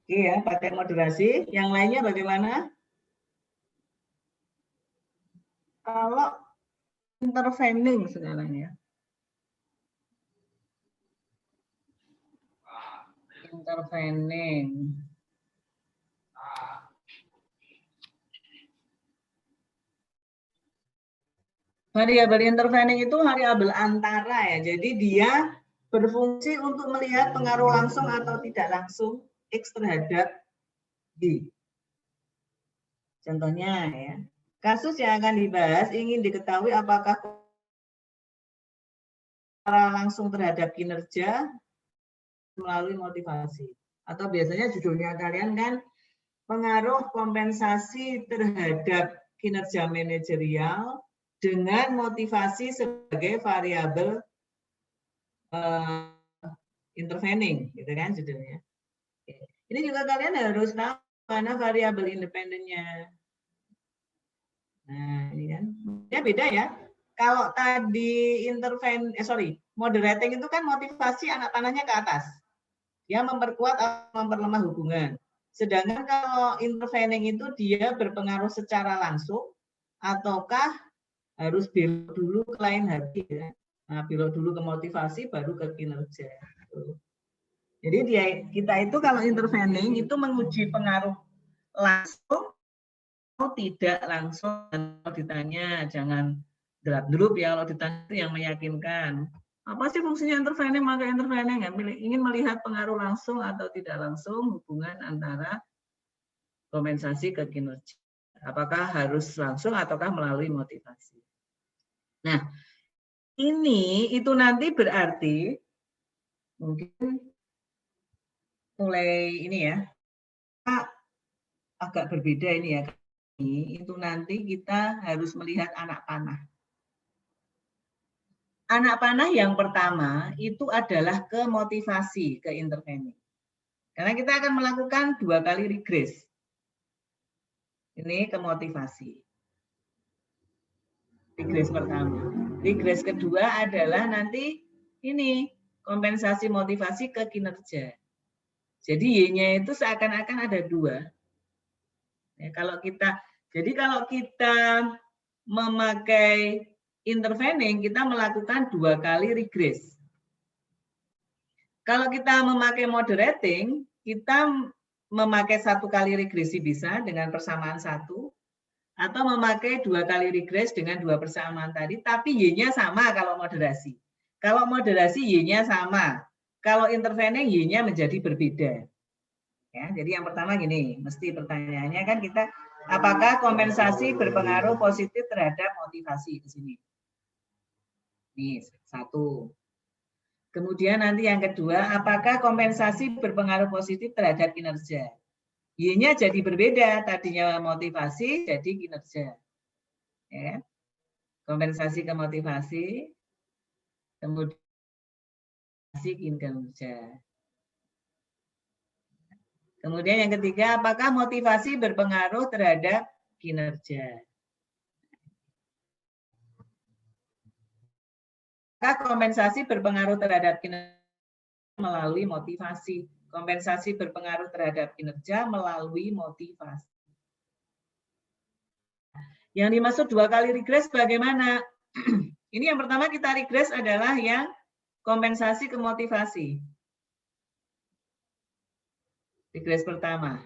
Oke ya, pakai moderasi. Yang lainnya bagaimana? Kalau intervening sekarang ya. Intervening. Variabel intervening itu variabel antara ya. Jadi dia berfungsi untuk melihat pengaruh langsung atau tidak langsung X terhadap Y. Contohnya ya. Kasus yang akan dibahas ingin diketahui apakah secara langsung terhadap kinerja melalui motivasi. Atau biasanya judulnya kalian kan pengaruh kompensasi terhadap kinerja manajerial dengan motivasi sebagai variabel intervening, gitu kan judulnya. Ini juga kalian harus tahu mana variabel independennya. Nah, ini kan. Ya beda ya. Kalau tadi moderating itu kan motivasi anak panahnya ke atas. Dia memperkuat atau memperlemah hubungan. Sedangkan kalau intervening itu dia berpengaruh secara langsung ataukah harus belok dulu ke lain hati ya. Nah, belok dulu ke motivasi baru ke kinerja. Jadi kita itu kalau intervening itu menguji pengaruh langsung atau tidak langsung. Kalau ditanya jangan gelap dulu ya, kalau ditanya itu yang meyakinkan. Apa sih fungsinya intervening? Maka intervening ingin melihat pengaruh langsung atau tidak langsung hubungan antara kompensasi ke kinerja. Apakah harus langsung ataukah melalui motivasi? Nah, itu nanti berarti mungkin mulai ini ya agak berbeda ini ya. Itu nanti kita harus melihat anak panah. Anak panah yang pertama itu adalah ke motivasi, ke intervening. Karena kita akan melakukan 2 kali regress. Ini ke motivasi. Regress pertama. Regress kedua adalah nanti ini kompensasi motivasi ke kinerja. Jadi Y-nya itu seakan-akan ada 2. Ya, kalau kita memakai intervening, kita melakukan 2 kali regress. Kalau kita memakai moderating, kita memakai 1 kali regresi bisa dengan persamaan 1, atau memakai 2 kali regress dengan 2 persamaan tadi, tapi Y-nya sama kalau moderasi. Kalau moderasi Y-nya sama. Kalau intervening Y-nya menjadi berbeda. Ya, jadi yang pertama gini, mesti pertanyaannya kan kita, apakah kompensasi berpengaruh positif terhadap motivasi di sini? Nih, 1. Kemudian nanti yang kedua, apakah kompensasi berpengaruh positif terhadap kinerja? Y-nya jadi berbeda, tadinya motivasi jadi kinerja. Ya. Kompensasi ke motivasi, kemudian kinerja. Kemudian yang ketiga, apakah motivasi berpengaruh terhadap kinerja? Apakah kompensasi berpengaruh terhadap kinerja melalui motivasi? Kompensasi berpengaruh terhadap kinerja melalui motivasi. Yang dimaksud 2 kali regress bagaimana? Ini yang pertama kita regress adalah yang kompensasi ke motivasi. Regress pertama.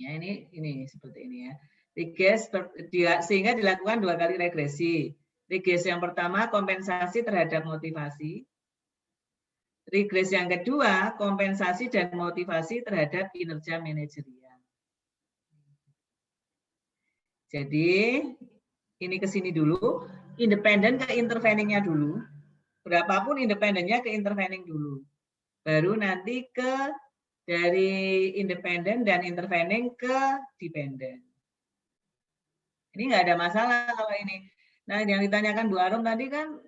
Ya, ini seperti ini ya. Regress sehingga dilakukan 2 kali regresi. Regress yang pertama kompensasi terhadap motivasi. Regress yang kedua, kompensasi dan motivasi terhadap kinerja manajerial. Jadi, ini ke sini dulu, independen ke interveningnya dulu. Berapapun independennya ke intervening dulu. Baru nanti dari independen dan intervening ke dependen. Ini nggak ada masalah kalau ini. Nah, yang ditanyakan Bu Arum tadi kan,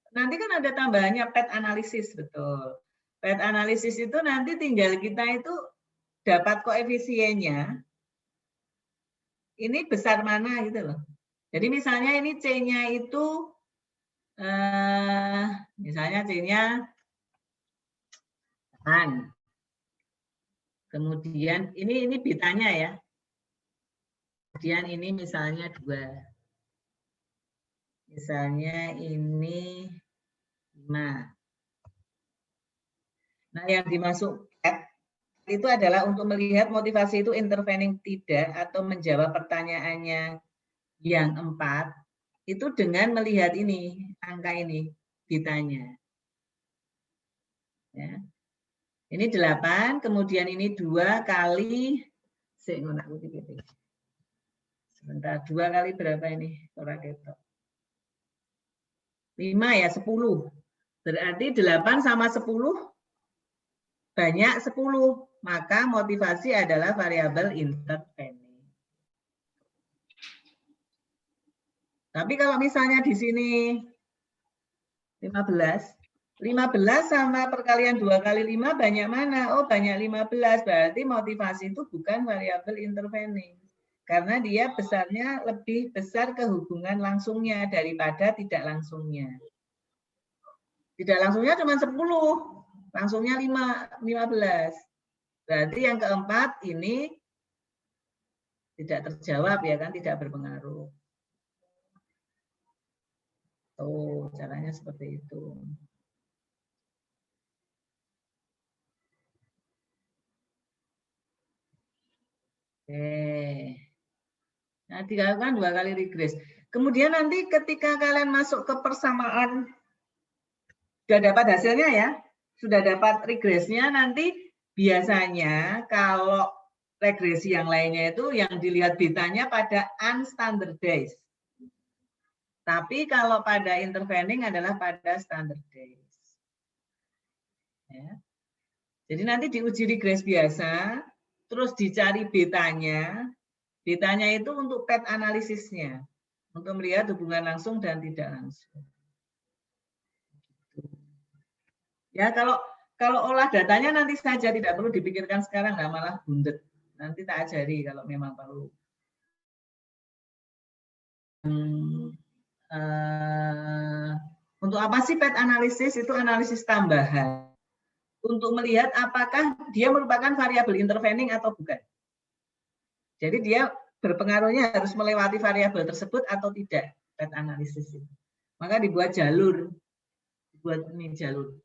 nanti kan ada tambahannya PET analisis, betul. PET analisis itu nanti tinggal kita itu dapat koefisiennya, ini besar mana gitu loh. Jadi misalnya ini C-nya itu, misalnya C-nya 8. Kemudian ini bitanya ya. Kemudian ini misalnya 2. Misalnya ini 5. Nah, yang dimaksud itu adalah untuk melihat motivasi itu intervening tidak atau menjawab pertanyaannya yang 4 itu dengan melihat ini, angka ini, bitanya. Ya. Ini 8, kemudian ini 2 kali, sebentar, 2 kali berapa ini? 5 ya, 10. Berarti 8 sama 10 banyak 10. Maka motivasi adalah variabel intervening. Tapi kalau misalnya di sini 15 sama perkalian 2 kali 5 banyak mana? Oh, banyak 15. Berarti motivasi itu bukan variabel intervening. karena dia besarnya lebih besar ke hubungan langsungnya daripada tidak langsungnya. Tidak langsungnya cuma 10, langsungnya 15. Berarti yang keempat ini tidak terjawab ya kan, tidak berpengaruh. Tuh, caranya seperti itu. Oke. Nah, dilakukan 2 kali regres. Kemudian nanti ketika kalian masuk ke persamaan, sudah dapat hasilnya ya, sudah dapat regresnya, nanti biasanya kalau regresi yang lainnya itu yang dilihat betanya pada unstandardized. Tapi kalau pada intervening adalah pada standardized. Ya. Jadi nanti diuji regres biasa, terus dicari betanya. Betanya itu untuk PET analisisnya, untuk melihat hubungan langsung dan tidak langsung. Ya, kalau olah datanya nanti saja, tidak perlu dipikirkan sekarang, nggak malah bundet. Nanti tak ajari kalau memang perlu. Untuk apa sih PET analisis? Itu analisis tambahan untuk melihat apakah dia merupakan variabel intervening atau bukan. Jadi dia berpengaruhnya harus melewati variabel tersebut atau tidak, PET analisis itu. Maka dibuat jalur, dibuat ini jalur.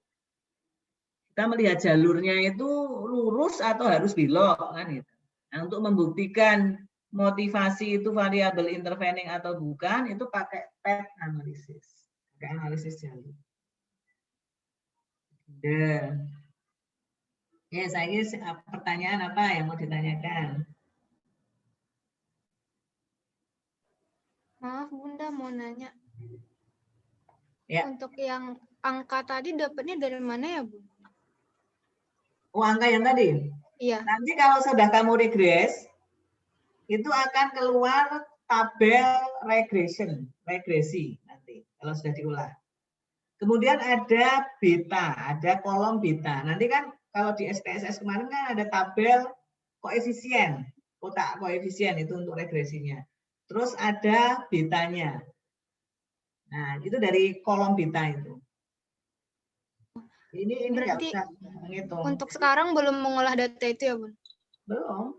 Kita melihat jalurnya itu lurus atau harus belok kan gitu. Nah, untuk membuktikan motivasi itu variabel intervening atau bukan, itu pakai PET analisis, pakai analisis jalur. Dan ya, saya pertanyaan apa yang mau ditanyakan? Maaf Bunda, mau nanya. Ya. Untuk yang angka tadi dapatnya dari mana ya, Bu? Oh, angka yang tadi? Iya. Nanti kalau sudah kamu regres, itu akan keluar tabel regresi nanti, kalau sudah diolah. Kemudian ada beta, ada kolom beta. Nanti kan kalau di SPSS kemarin kan ada tabel koefisien, kotak koefisien itu untuk regresinya. Terus ada betanya. Nah, itu dari kolom beta itu. Ini berarti nggak usah menghitung. Untuk sekarang belum mengolah data itu ya, Bun? Belum.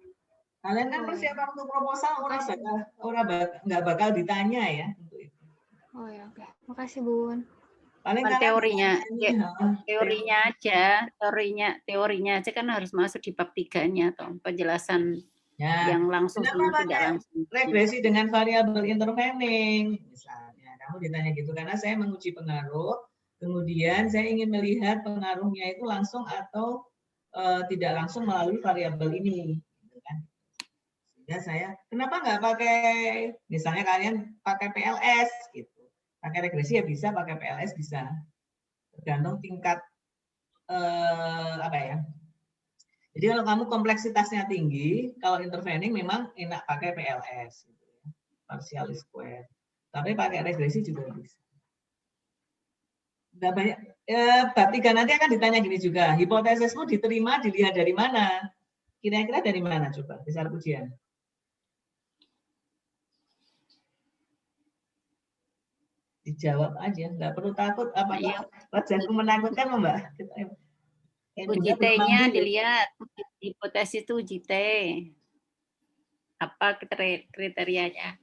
Kalian kan persiapan untuk proposal nggak bakal ditanya ya untuk itu. Oh ya, oke. Makasih, Bun. Paling teorinya aja kan harus masuk di bab 3-nya atau penjelasan ya, yang langsung sama tidak langsung. Regresi dengan variabel intervening misalnya. Kamu ditanya gitu karena saya menguji pengaruh, kemudian saya ingin melihat pengaruhnya itu langsung atau tidak langsung melalui variabel ini. Gitu kan. Sehingga saya, kenapa nggak pakai, misalnya kalian pakai PLS gitu. Pakai regresi ya bisa, pakai PLS bisa. Tergantung tingkat apa ya. Jadi kalau kamu kompleksitasnya tinggi, kalau intervening memang enak pakai PLS, gitu ya. Partial square. Tapi pakai regresi juga bisa. Udah banyak. Bab 3 nanti akan ditanya gini juga. Hipotesismu diterima dilihat dari mana? Kira-kira dari mana coba? Besar ujian. Dijawab aja, nggak perlu takut. Apakah wajahku menakutkan, Mbak? Uji T-nya dilihat, hipotesis itu uji T. Apa kriterianya?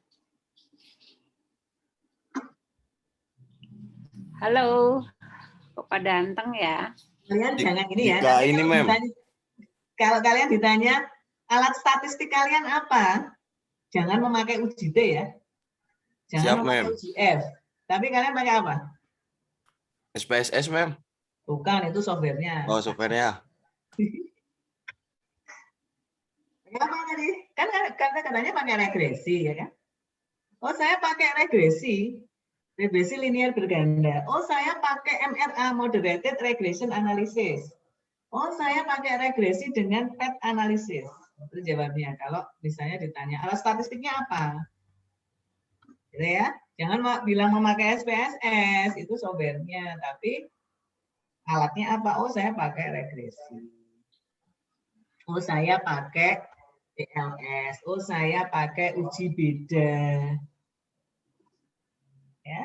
Halo, kok pada anteng ya? Kalian jangan ini ya. Ini, Mem. Kalau kalian ditanya alat statistik kalian apa, jangan memakai uji T ya. Jangan memakai uji F. Tapi kalian pakai apa? SPSS, Mem. Bukan, itu softwarenya. Oh, softwarenya. Apa tadi? Kan katanya pakai regresi, ya kan? Oh, saya pakai regresi linear berganda. Oh, saya pakai MRA, Moderated Regression Analysis. Oh, saya pakai regresi dengan PET Analysis. Itu jawabnya. Kalau misalnya ditanya, alat statistiknya apa? Gitu ya. Jangan bilang memakai SPSS, itu softwarenya. Tapi alatnya apa? Oh, saya pakai regresi. Oh, saya pakai PLS. Oh, saya pakai uji beda. Ya.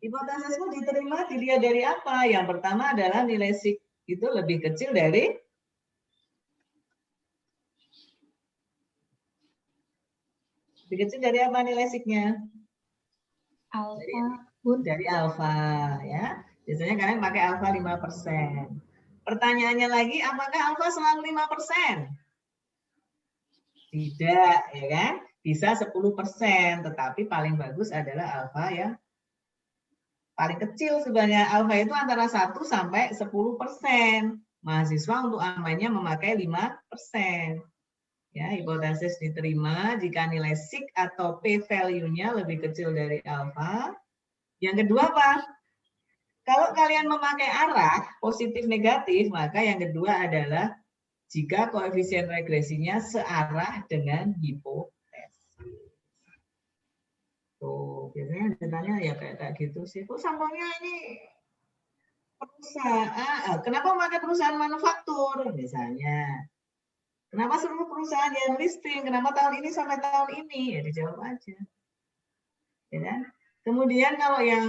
Hipotesismu diterima dilihat dari apa? Yang pertama adalah nilai sik itu lebih kecil dari apa nilai siknya? Alfa. Dari alfa, ya. Biasanya kalian pakai alfa 5%. Pertanyaannya lagi, apakah alfa selalu 5%? Tidak, ya kan? Bisa 10%, tetapi paling bagus adalah alfa yang paling kecil sebenarnya. Alfa itu antara 1 sampai 10%. Mahasiswa untuk amannya memakai 5%. Ya, hipotesis diterima jika nilai sig atau p-value-nya lebih kecil dari alfa. Yang kedua apa? Kalau kalian memakai arah positif negatif, maka yang kedua adalah jika koefisien regresinya searah dengan hipotesis. Tuh, biasanya ditanya ya kayak gitu sih. Kok sampelnya ini perusahaan, kenapa memakai perusahaan manufaktur misalnya? Kenapa seluruh perusahaan yang listing? Kenapa tahun ini sampai tahun ini? Ya dijawab aja. Ya kan? Kemudian kalau yang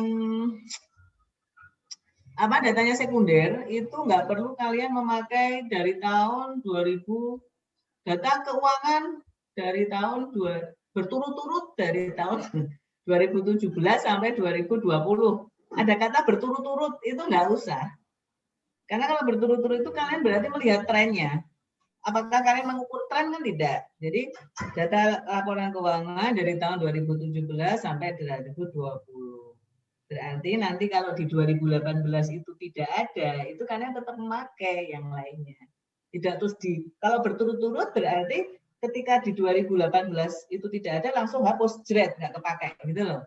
datanya sekunder itu nggak perlu kalian memakai dari tahun 2000 data keuangan dari tahun berturut-turut dari tahun 2017 sampai 2020. Ada kata berturut-turut itu nggak usah. Karena kalau berturut-turut itu kalian berarti melihat trennya. Apakah kalian mengukur tren kan tidak? Jadi data laporan keuangan dari tahun 2017 sampai 2020. Berarti nanti kalau di 2018 itu tidak ada, itu kalian tetap memakai yang lainnya. Tidak terus kalau berturut-turut berarti ketika di 2018 itu tidak ada langsung hapus jret nggak kepakai gitu loh.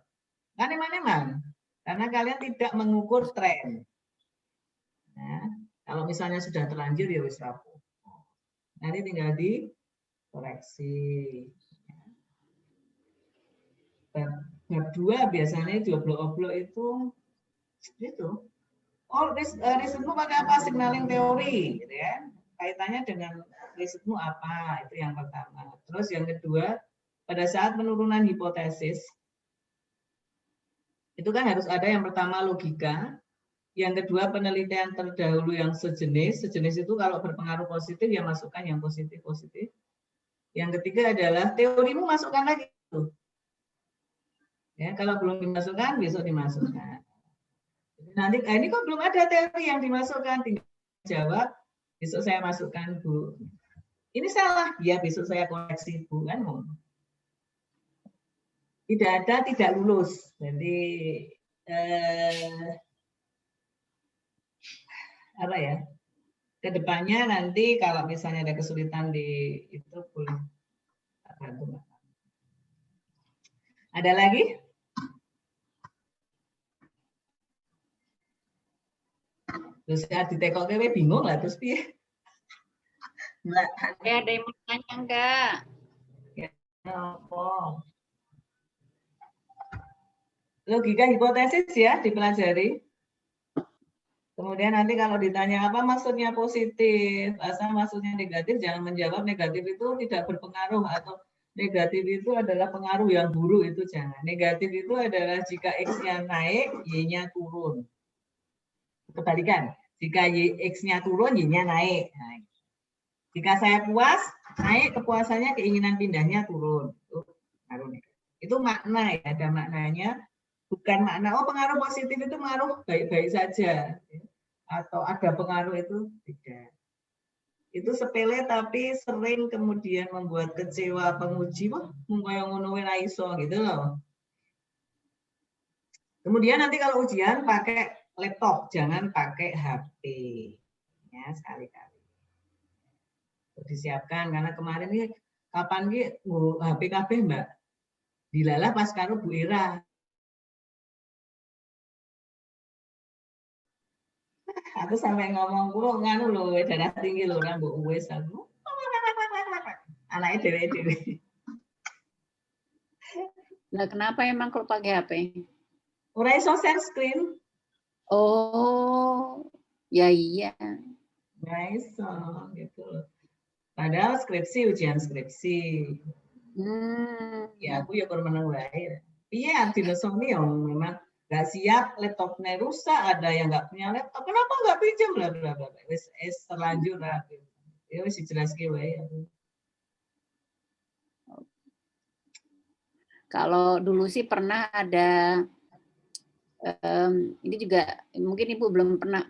Kan emang karena kalian tidak mengukur tren. Nah, kalau misalnya sudah terlanjur ya wis rapuh. Nanti tinggal dikoreksi. Bab 2 biasanya joblok-oblok itu. Oh, risetmu pakai apa? Signaling teori, gitu ya. Kaitannya dengan risetmu apa? Itu yang pertama. Terus yang kedua, pada saat penurunan hipotesis, itu kan harus ada yang pertama logika, yang kedua penelitian terdahulu yang sejenis. Sejenis itu kalau berpengaruh positif, ya masukkan yang positif-positif. Yang ketiga adalah teorimu masukkan lagi. Ya, kalau belum dimasukkan, besok dimasukkan. Nanti ini kok belum ada teori yang dimasukkan, tinggal jawab, besok saya masukkan Bu. Ini salah, ya besok saya koreksi Bu kan. Tidak ada tidak lulus. Jadi apa ya? Kedepannya nanti kalau misalnya ada kesulitan di itu boleh bantu. Ada lagi? Terus ya ditekok kowe bingung lah terus piye? Mbak, ada yang mau tanya enggak? Ya, apa? Logika hipotesis ya dipelajari. Kemudian nanti kalau ditanya apa maksudnya positif, asal maksudnya negatif, jangan menjawab negatif itu tidak berpengaruh atau negatif itu adalah pengaruh yang buruk, itu jangan. Negatif itu adalah jika X-nya naik, Y-nya turun. Kebalikan, jika X-nya turun, Y-nya naik. Nah, jika saya puas, naik kepuasannya, keinginan pindahnya turun. Itu makna ya, ada maknanya. Bukan makna, oh pengaruh positif itu pengaruh baik-baik saja. Atau ada pengaruh itu tidak. Itu sepele tapi sering kemudian membuat kecewa penguji, wah mungkin ngono ora iso gitu loh. Kemudian nanti kalau ujian pakai laptop, jangan pakai HP. Ya, sekali-kali. Disiapkan karena kemarin ini kapan ki HP kabeh Mbak? Dilalah pas karo Bu Ira. Aku sampai ngomong kulo nganu lho darah tinggi lho ora mbok wis aku. Anaknya dewe-dewe. Nah, kenapa emang kalau pakai HP? Ora iso share screen. Oh, ya iya. Nggak iso gitu loh. Padahal skripsi, ujian skripsi. Ya aku ya menang wae. Iya, dinesoni yang memang nggak siap, laptopnya rusak, ada yang nggak punya laptop. Kenapa nggak pinjam bla bla bla. Wis terlanjur lah. Ya wis dijelaske wae. Kalau dulu sih pernah ada, ini juga mungkin Ibu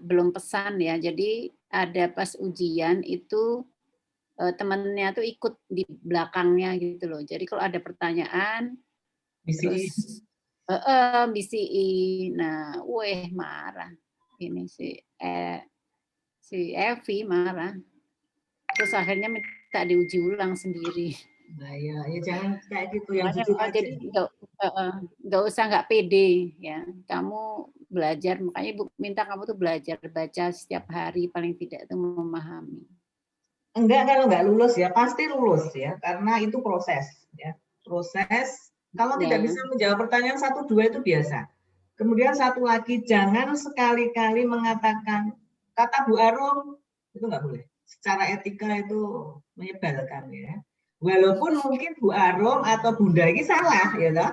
belum pesan ya. Jadi ada pas ujian itu temannya tuh ikut di belakangnya gitu loh. Jadi kalau ada pertanyaan, terus BCI, nah, marah ini si Evi marah. Terus akhirnya minta diuji ulang sendiri. Nah ya jangan kayak gitu yang jujur aja. Jadi nggak usah nggak pede ya. Kamu belajar, makanya Ibu minta kamu tuh belajar baca setiap hari paling tidak itu memahami. Enggak, kalau nggak lulus ya pasti lulus ya, karena itu proses ya. Proses. Kalau tidak bisa menjawab pertanyaan 1, 2 itu biasa. Kemudian satu lagi, jangan sekali-kali mengatakan kata Bu Arum, itu nggak boleh. Secara etika itu menyebalkan ya. Walaupun mungkin Bu Arum atau Bunda ini salah ya toh.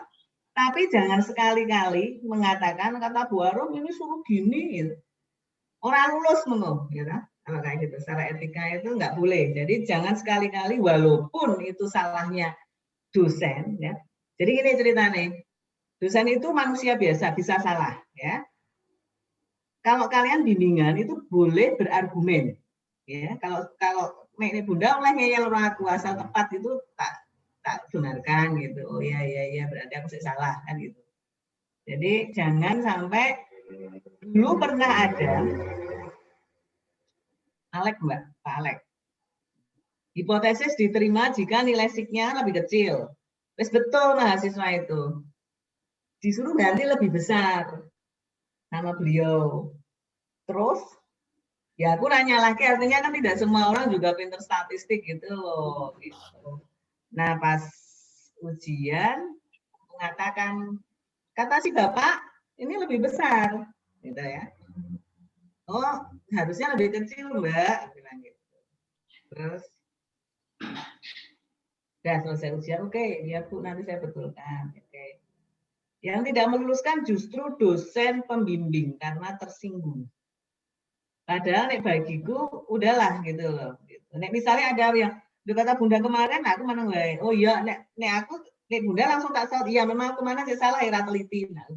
Tapi jangan sekali-kali mengatakan kata Bu Arum ini suruh gini gitu. Orang lulus menurut ya toh. Kalau kayak gitu, secara etika itu nggak boleh. Jadi jangan sekali-kali walaupun itu salahnya dosen ya. Jadi gini ceritanya, dosen itu manusia biasa, bisa salah ya. Kalau kalian bimbingan itu boleh berargumen ya. Kalau ini Bunda oleh ngeyel orang aku asal tepat itu tak benarkan gitu. Oh ya berarti aku salah kan gitu. Jadi jangan sampai, dulu pernah ada Alek Mbak, Pak Alek. Hipotesis diterima jika nilai SIK-nya lebih kecil. Terus betul mahasiswa itu. Disuruh ganti lebih besar sama beliau. Terus, ya aku nanya lagi, artinya kan tidak semua orang juga pinter statistik gitu loh. Gitu. Nah pas ujian, mengatakan, kata si Bapak, ini lebih besar. Gitu ya. Oh, harusnya lebih kecil Mbak. Bilang gitu. Terus, udah selesai ujian, oke, ya Bu, nanti saya betulkan. Oke. Yang tidak meluluskan justru dosen pembimbing karena tersinggung. Padahal nek bagiku udahlah gitu loh. Gitu. Nek misalnya ada yang kata Bunda kemarin, aku menang wae. Oh iya, nek aku nek Bunda langsung tak salah. Iya memang aku mana saya salah ya teliti. Nah,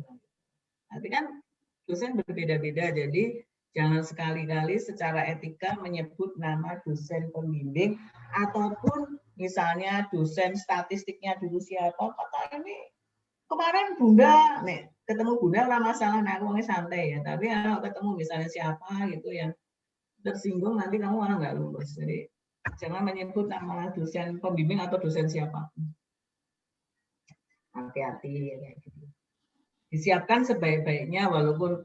tapi kan dosen berbeda-beda, jadi jangan sekali-kali secara etika menyebut nama dosen pembimbing ataupun misalnya dosen statistiknya dulu siapa. Kata ini kemarin Bunda, nih ketemu Bunda lah masalah, nah aku santai ya. Tapi kalau ketemu misalnya siapa gitu yang tersinggung, nanti kamu malah nggak lulus. Jadi jangan menyebut nama dosen pembimbing atau dosen siapa. Hati-hati ya kayak gitu. Disiapkan sebaik-baiknya, walaupun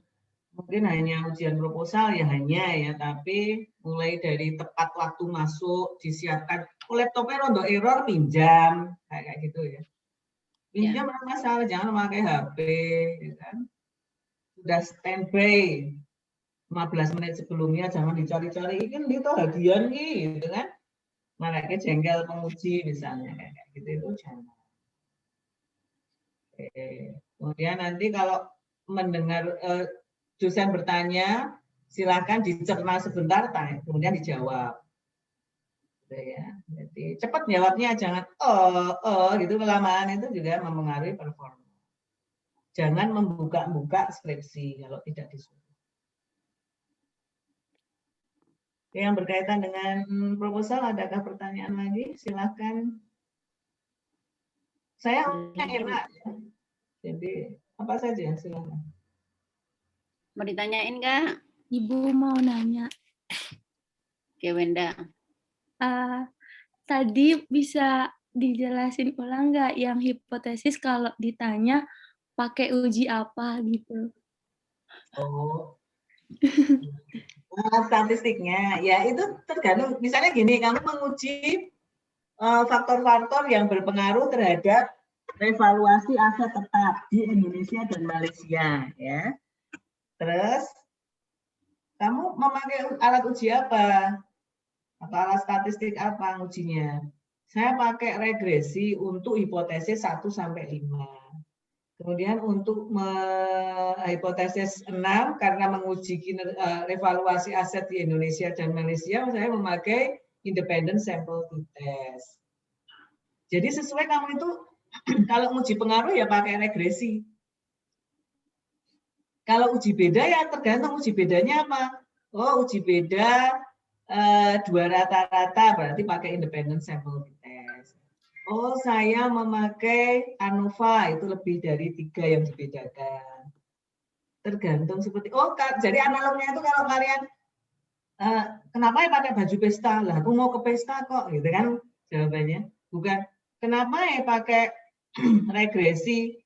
mungkin hanya ujian proposal ya hanya ya, tapi mulai dari tepat waktu masuk disiapkan. Oh, laptopnya rondo error, pinjam kayak gitu ya. Pinjam masalah, jangan memakai HP, ya kan? Sudah standby 15 menit sebelumnya, jangan dicari-cari, kan itu hadiah nih, gitu kan? Makanya jengkel penguji misalnya, kayak gitu itu jangan. Kemudian nanti kalau mendengar dosen bertanya, silakan dicerna sebentar, kemudian dijawab. Ya. Jadi cepat jawabnya, jangan gitu, kelamaan itu juga mempengaruhi performa. Jangan membuka-buka skripsi kalau tidak disuruh. Yang berkaitan dengan proposal, adakah pertanyaan lagi? Silakan. Saya enak. Jadi apa saja silakan. Mau ditanyain nggak? Ibu mau nanya. Oke, Wenda. Tadi bisa dijelasin ulang nggak yang hipotesis kalau ditanya pakai uji apa gitu? Oh, statistiknya ya itu tergantung. Misalnya gini, kamu menguji faktor-faktor yang berpengaruh terhadap evaluasi aset tetap di Indonesia dan Malaysia ya. Terus kamu memakai alat uji apa? Atau alat statistik apa ujinya? Saya pakai regresi untuk hipotesis 1 sampai 5. Kemudian untuk hipotesis 6 karena menguji evaluasi aset di Indonesia dan Malaysia, saya memakai independent sample test. Jadi sesuai kamu itu kalau uji pengaruh ya pakai regresi. Kalau uji beda ya tergantung uji bedanya apa. Oh, uji beda 2 rata-rata berarti pakai independent sample test. Oh, saya memakai ANOVA itu lebih dari 3 yang dibedakan. Tergantung seperti jadi analognya itu kalau kalian kenapa ya pakai baju pesta? Lah aku mau ke pesta kok gitu kan jawabannya. Bukan kenapa ya pakai regresi?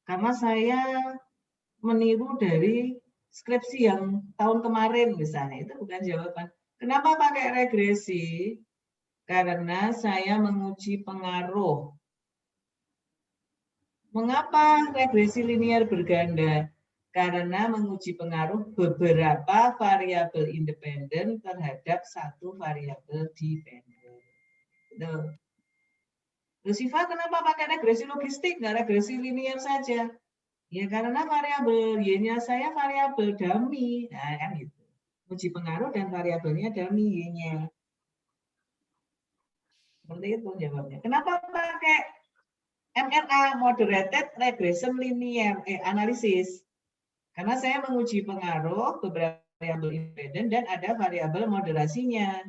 Karena saya meniru dari skripsi yang tahun kemarin misalnya. Itu bukan jawaban. Kenapa pakai regresi? Karena saya menguji pengaruh. Mengapa regresi linear berganda? Karena menguji pengaruh beberapa variabel independen terhadap satu variabel dependen. Siva, kenapa pakai regresi logistik, nggak regresi linear saja? Ya karena variabel Y-nya saya variabel dummy. Nah, kan gitu. Uji pengaruh dan variabelnya dummy Y-nya. Seperti itu jawabnya. Kenapa pakai MRA, moderated regression linear analisis? Karena saya menguji pengaruh beberapa variabel independen dan ada variabel moderasinya.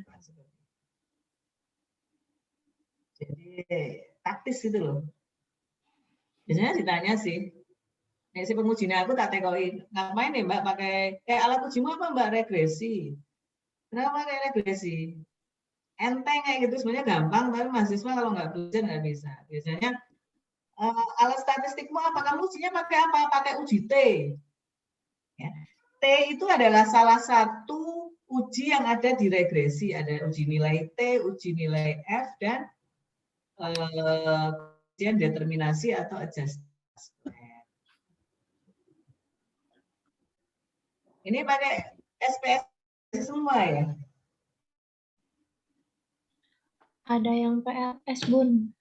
Jadi taktis gitu loh. Biasanya ditanya sih, si pengujinya aku tak tekoin, ngapain ya Mbak pakai alat ujimu apa Mbak? Regresi. Kenapa pakai regresi? Enteng kayak gitu sebenarnya gampang, tapi mahasiswa kalau nggak belajar nggak bisa. Biasanya alat statistikmu apa? Kamu ujinya pakai apa? Pakai uji T. Ya. T itu adalah salah satu uji yang ada di regresi. Ada uji nilai T, uji nilai F, dan ujian determinasi atau adjustment. Ini pakai SPS semua ya? Ada yang PLS, Bun.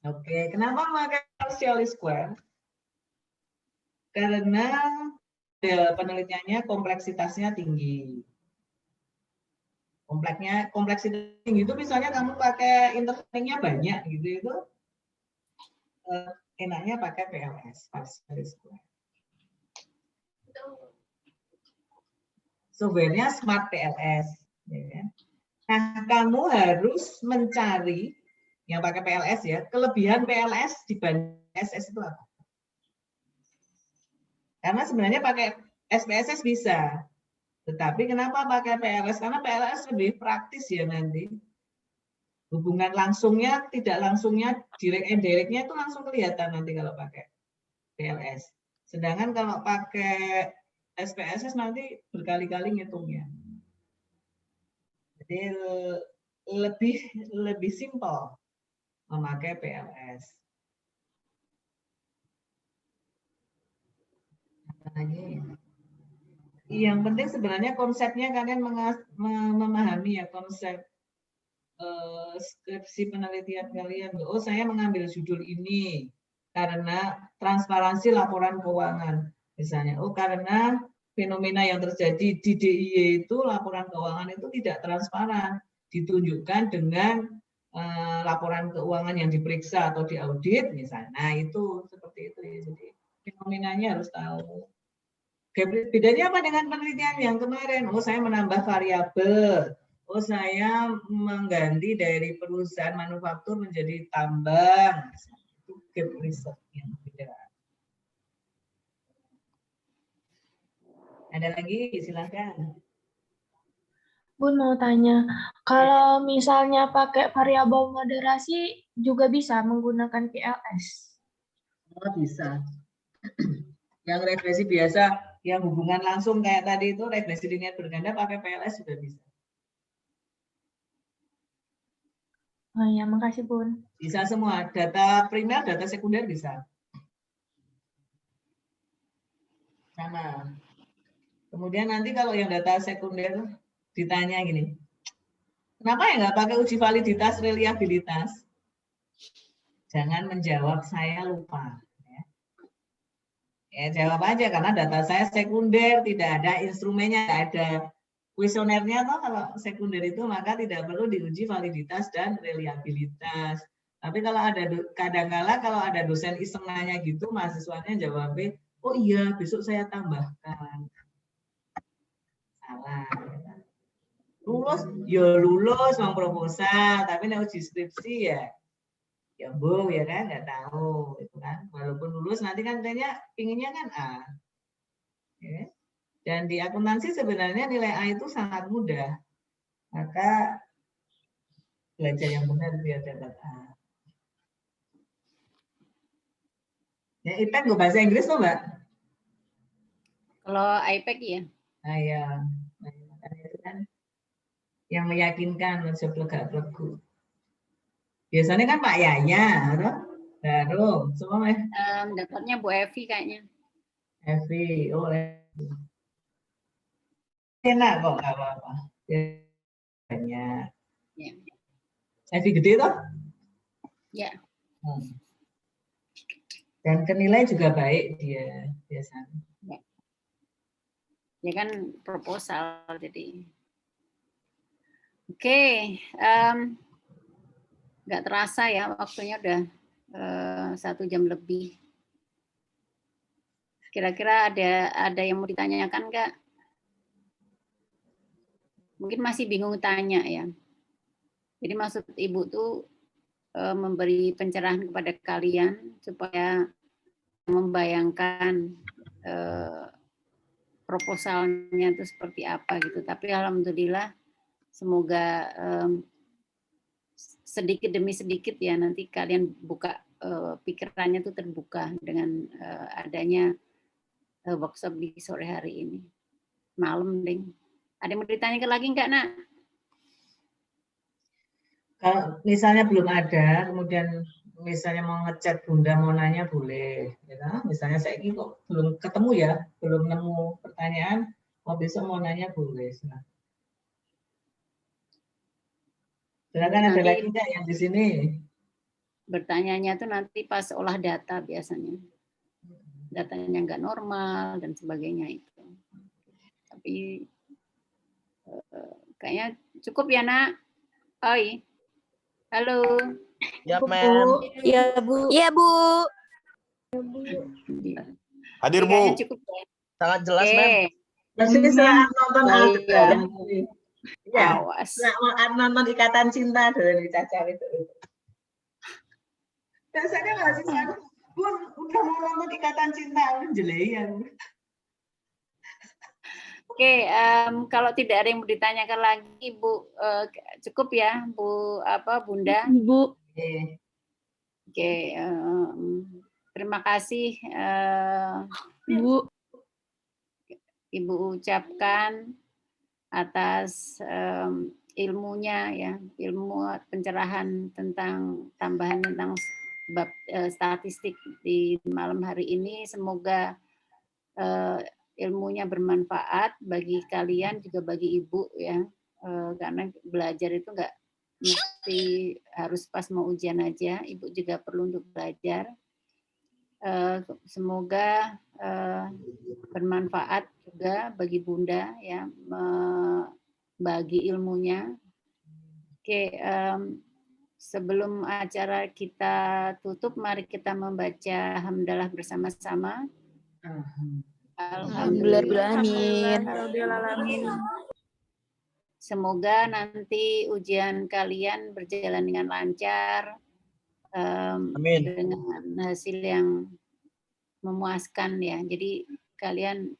Oke, kenapa pakai partial square? Karena penelitiannya kompleksitasnya tinggi. Kompleksitas tinggi itu misalnya kamu pakai interveningnya banyak gitu itu enaknya pakai PLS, partial square. Software-nya Smart PLS. Ya. Nah, kamu harus mencari yang pakai PLS ya, kelebihan PLS dibanding SS itu apa? Karena sebenarnya pakai SPSS bisa, tetapi kenapa pakai PLS? Karena PLS lebih praktis ya nanti. Hubungan langsungnya, tidak langsungnya, direct and directnya itu langsung kelihatan nanti kalau pakai PLS. Sedangkan kalau pakai SPSS nanti berkali-kali ngitungnya. Jadi lebih simpel memakai PLS. Lagi. Yang penting sebenarnya konsepnya kalian memahami ya konsep skripsi penelitian kalian. Oh, saya mengambil judul ini karena transparansi laporan keuangan. Misalnya, oh karena fenomena yang terjadi di DIY itu laporan keuangan itu tidak transparan, ditunjukkan dengan laporan keuangan yang diperiksa atau diaudit misalnya. Nah, itu seperti itu ya. Jadi fenomenanya harus tahu. Bedanya apa dengan penelitian yang kemarin? Oh, saya menambah variabel. Oh, saya mengganti dari perusahaan manufaktur menjadi tambang. Itu gap research yang beda. Ada lagi? Silakan. Bun mau tanya, kalau misalnya pakai variabel moderasi juga bisa menggunakan PLS? Oh, bisa. Yang regresi biasa, yang hubungan langsung kayak tadi itu regresi linear berganda pakai PLS sudah bisa. Oh iya, makasih Bun. Bisa semua, data primer, data sekunder bisa. Sama. Kemudian nanti kalau yang data sekunder ditanya gini, Kenapa ya nggak pakai uji validitas reliabilitas? Jangan menjawab saya lupa. Ya jawab aja karena data saya sekunder, tidak ada instrumennya, tidak ada kuesionernya toh kalau sekunder itu maka tidak perlu diuji validitas dan reliabilitas. Tapi kalau ada kadang-kala kalau ada dosen iseng nanya gitu, mahasiswanya jawabnya, oh iya besok saya tambahkan. Salah. Lulus, ya lulus mau proposal, tapi nek uji skripsi ya bu ya kan nggak tahu itu kan. Walaupun lulus nanti kan pinginnya kan A. Ya. Dan di akuntansi sebenarnya nilai A itu sangat mudah. Maka belajar yang benar biar dapat A. Ya, IPEC nggak bahasa Inggris tuh, Mbak? Kalau IPEC ya. Nah, ya. Nah, itu kan yang meyakinkan masuk lega-legu. Biasanya kan Pak Yaya, baru semua Dapatnya Bu Evi kayaknya. Evi, oh enak kok nggak apa-apa. Banyak. Ya. Evi gede toh? Ya. Dan kenilai juga baik dia biasanya. Ya kan proposal jadi. Oke, nggak terasa ya waktunya udah 1 jam lebih. Kira-kira ada yang mau ditanyakan nggak? Mungkin masih bingung tanya ya. Jadi maksud Ibu tuh memberi pencerahan kepada kalian supaya membayangkan proposalnya itu seperti apa gitu. Tapi alhamdulillah semoga sedikit demi sedikit ya nanti kalian buka pikirannya tuh terbuka dengan adanya workshop di sore hari ini. Malam, Ding. Ada yang mau ditanyakan lagi enggak, Nak? Kalau misalnya belum ada, kemudian misalnya mau ngechat Bunda mau nanya boleh. Ya, misalnya saya ini kok belum ketemu ya, belum nemu pertanyaan, mau besok mau nanya boleh. Silakan ada lagi enggak yang di sini? Bertanyanya tuh nanti pas olah data biasanya. Datanya nggak normal dan sebagainya itu. Tapi kayaknya cukup ya, Nak. Oi. Halo. Ya, Mem. Iya, Bu. Iya, Bu. Hadir, Bu. Kayaknya cukup ya. Sangat jelas, Mem. Pasti setelah nonton Aldebaran. Ya, Awas. setelah nonton Ikatan Cinta dari Caca itu. Biasanya mahasiswa pun udah mau nonton Ikatan Cinta jelean. Oke, kalau tidak ada yang mau ditanyakan lagi, Bu, cukup ya, Bu Bunda. Bu. Oke, terima kasih, Bu. Ibu ucapkan atas ilmunya ya, ilmu pencerahan tentang tambahan tentang bab statistik di malam hari ini. Semoga ilmunya bermanfaat bagi kalian juga bagi Ibu ya, karena belajar itu enggak mesti harus pas mau ujian aja, Ibu juga perlu untuk belajar. Semoga bermanfaat juga bagi Bunda ya, bagi ilmunya. Oke, sebelum acara kita tutup, mari kita membaca hamdalah bersama-sama. Alhamdulillahirrahmanirrahim. Semoga nanti ujian kalian berjalan dengan lancar, Amin. dengan hasil yang memuaskan ya. Jadi kalian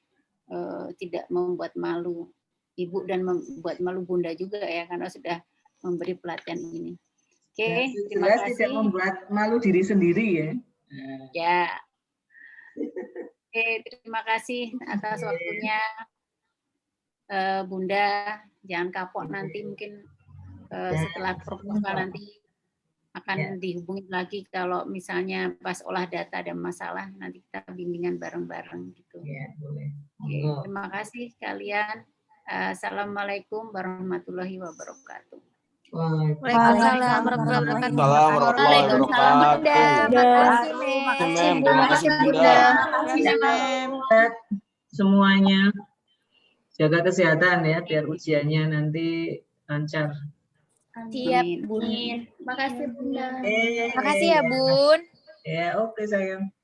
tidak membuat malu Ibu dan membuat malu Bunda juga ya, karena sudah memberi pelatihan ini. Oke, terima kasih. Tidak membuat malu diri sendiri ya. Ya. Oke, terima kasih atas waktunya Bunda. Jangan kapok nanti mungkin setelah proposal nanti akan dihubungi lagi kalau misalnya pas olah data ada masalah, nanti kita bimbingan bareng-bareng gitu. Ya, boleh. Oke, terima kasih kalian. Assalamualaikum warahmatullahi wabarakatuh. Waalaikumsalam warahmatullahi wabarakatuh. Waalaikumsalam warahmatullahi Waalaikumsalam wabarakatuh. Bunda. Makasih, Mem, Mem. terima kasih Bunda. Terima kasih semuanya. Jaga kesehatan ya biar ujiannya nanti lancar. Siap, Amin. Bun. Makasih Bunda. Makasih ya, Bun. Ya, oke sayang.